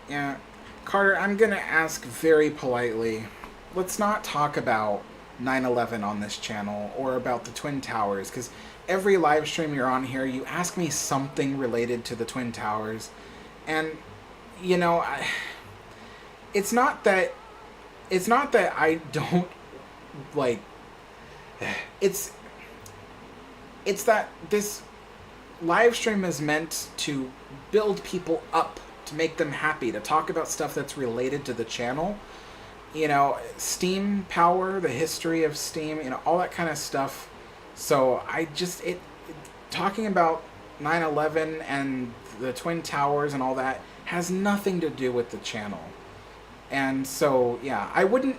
Yeah. Carter, I'm going to ask very politely, let's not talk about 9/11 on this channel or about the Twin Towers, because every live stream you're on here, you ask me something related to the Twin Towers, and, you know, it's not that I don't, like, it's that this live stream is meant to build people up, to make them happy, to talk about stuff that's related to the channel. You know, Steam power, the history of Steam, you know, all that kind of stuff. So I just, talking about 9/11 and the Twin Towers and all that has nothing to do with the channel. And so, yeah,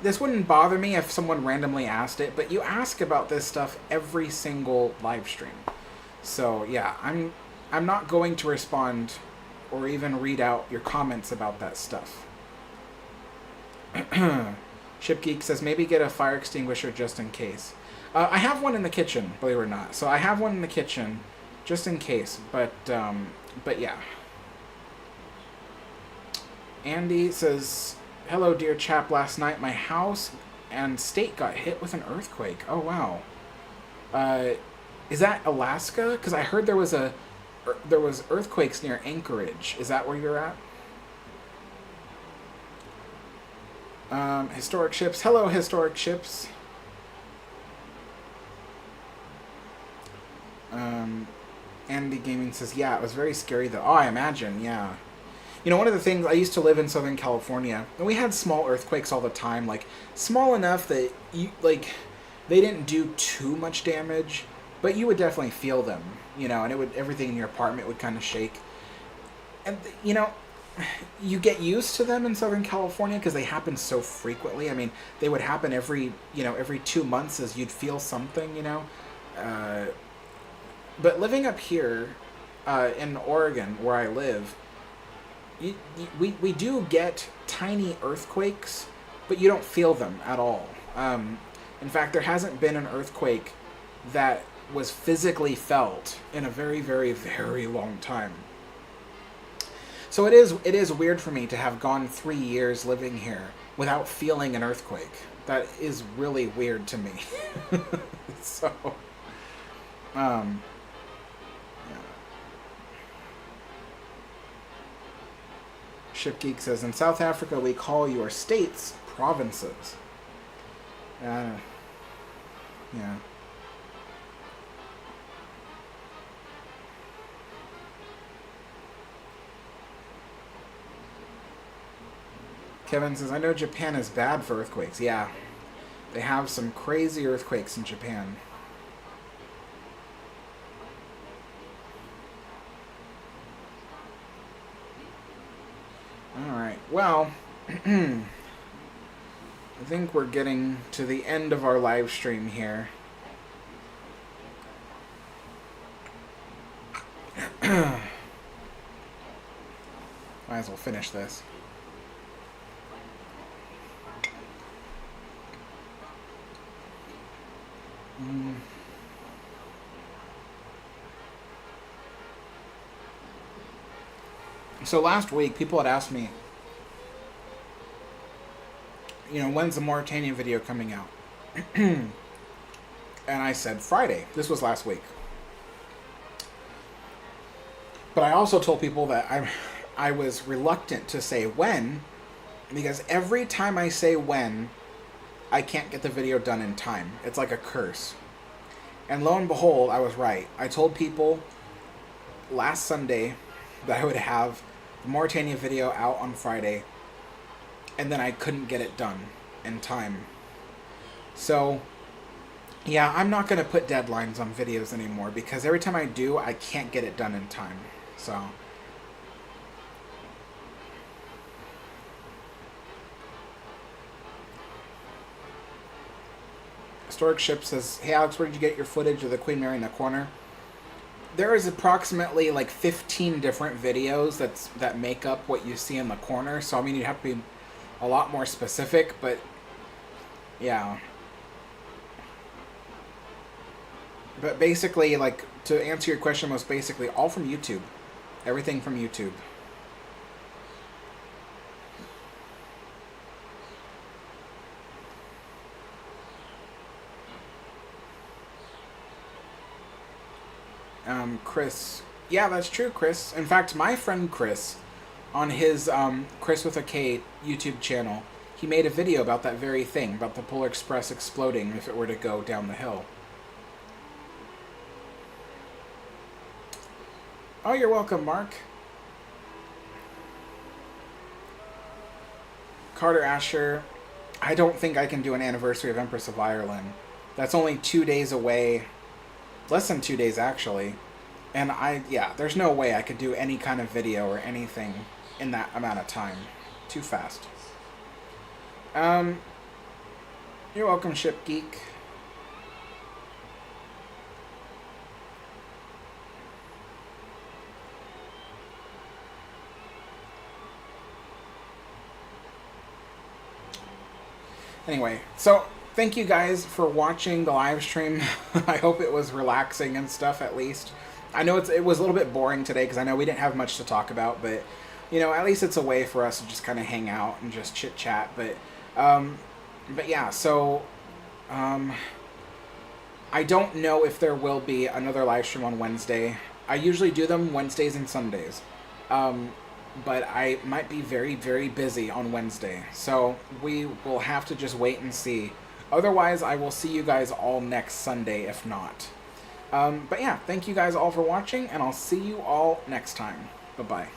this wouldn't bother me if someone randomly asked it, but you ask about this stuff every single live stream. So, yeah, I'm not going to respond or even read out your comments about that stuff. Shipgeek says, maybe get a fire extinguisher just in case. I have one in the kitchen, believe it or not. So I have one in the kitchen just in case, but yeah. Andy says, hello dear chap, last night my house and state got hit with an earthquake. Oh wow. Is that Alaska? Because I heard there was earthquakes near Anchorage. Is that where you're at? Historic Ships. Hello, Historic Ships. Andy Gaming says, yeah, it was very scary though. Oh, I imagine, yeah. You know, one of the things, I used to live in Southern California, and we had small earthquakes all the time, like, small enough that, they didn't do too much damage, but you would definitely feel them, you know, and it would, everything in your apartment would kind of shake. And, you know, you get used to them in Southern California because they happen so frequently. I mean, they would happen every, you know, every 2 months as you'd feel something, you know. But living up here in Oregon, where I live, we do get tiny earthquakes, but you don't feel them at all. In fact, there hasn't been an earthquake that was physically felt in a very, very, very long time. So it is weird for me to have gone 3 years living here without feeling an earthquake. That is really weird to me. So, yeah. Shipgeek says, in South Africa we call your states provinces. Yeah. Kevin says, I know Japan is bad for earthquakes. Yeah. They have some crazy earthquakes in Japan. Alright, well, I think we're getting to the end of our live stream here. Might as well finish this. So last week, people had asked me, you know, when's the Mauritanian video coming out? And I said Friday. This was last week. But I also told people that I was reluctant to say when, because every time I say when, I can't get the video done in time. It's like a curse. And lo and behold, I was right. I told people last Sunday that I would have the Mauritania video out on Friday, and then I couldn't get it done in time. So, yeah, I'm not going to put deadlines on videos anymore, because every time I do, I can't get it done in time. So, Historic Ship says, hey Alex, where did you get your footage of the Queen Mary in the corner? There is approximately like 15 different videos that make up what you see in the corner. So, I mean, you'd have to be a lot more specific, but yeah. But basically, like, to answer your question, most basically, all from YouTube. Everything from YouTube. Chris. Yeah, that's true, Chris. In fact, my friend Chris, on his Chris with a K YouTube channel, he made a video about that very thing, about the Polar Express exploding if it were to go down the hill. Oh, you're welcome, Mark. Carter Asher, I don't think I can do an anniversary of Empress of Ireland. That's only 2 days away. Less than 2 days, actually. And yeah, there's no way I could do any kind of video or anything in that amount of time. Too fast. You're welcome, Ship Geek. Anyway, so thank you guys for watching the live stream. I hope it was relaxing and stuff, at least. I know it was a little bit boring today because I know we didn't have much to talk about, but you know, at least it's a way for us to just kind of hang out and just chit chat. But yeah, so I don't know if there will be another live stream on Wednesday. I usually do them Wednesdays and Sundays, but I might be very, very busy on Wednesday, so we will have to just wait and see. Otherwise, I will see you guys all next Sunday, if not. But yeah, thank you guys all for watching, and I'll see you all next time. Bye-bye.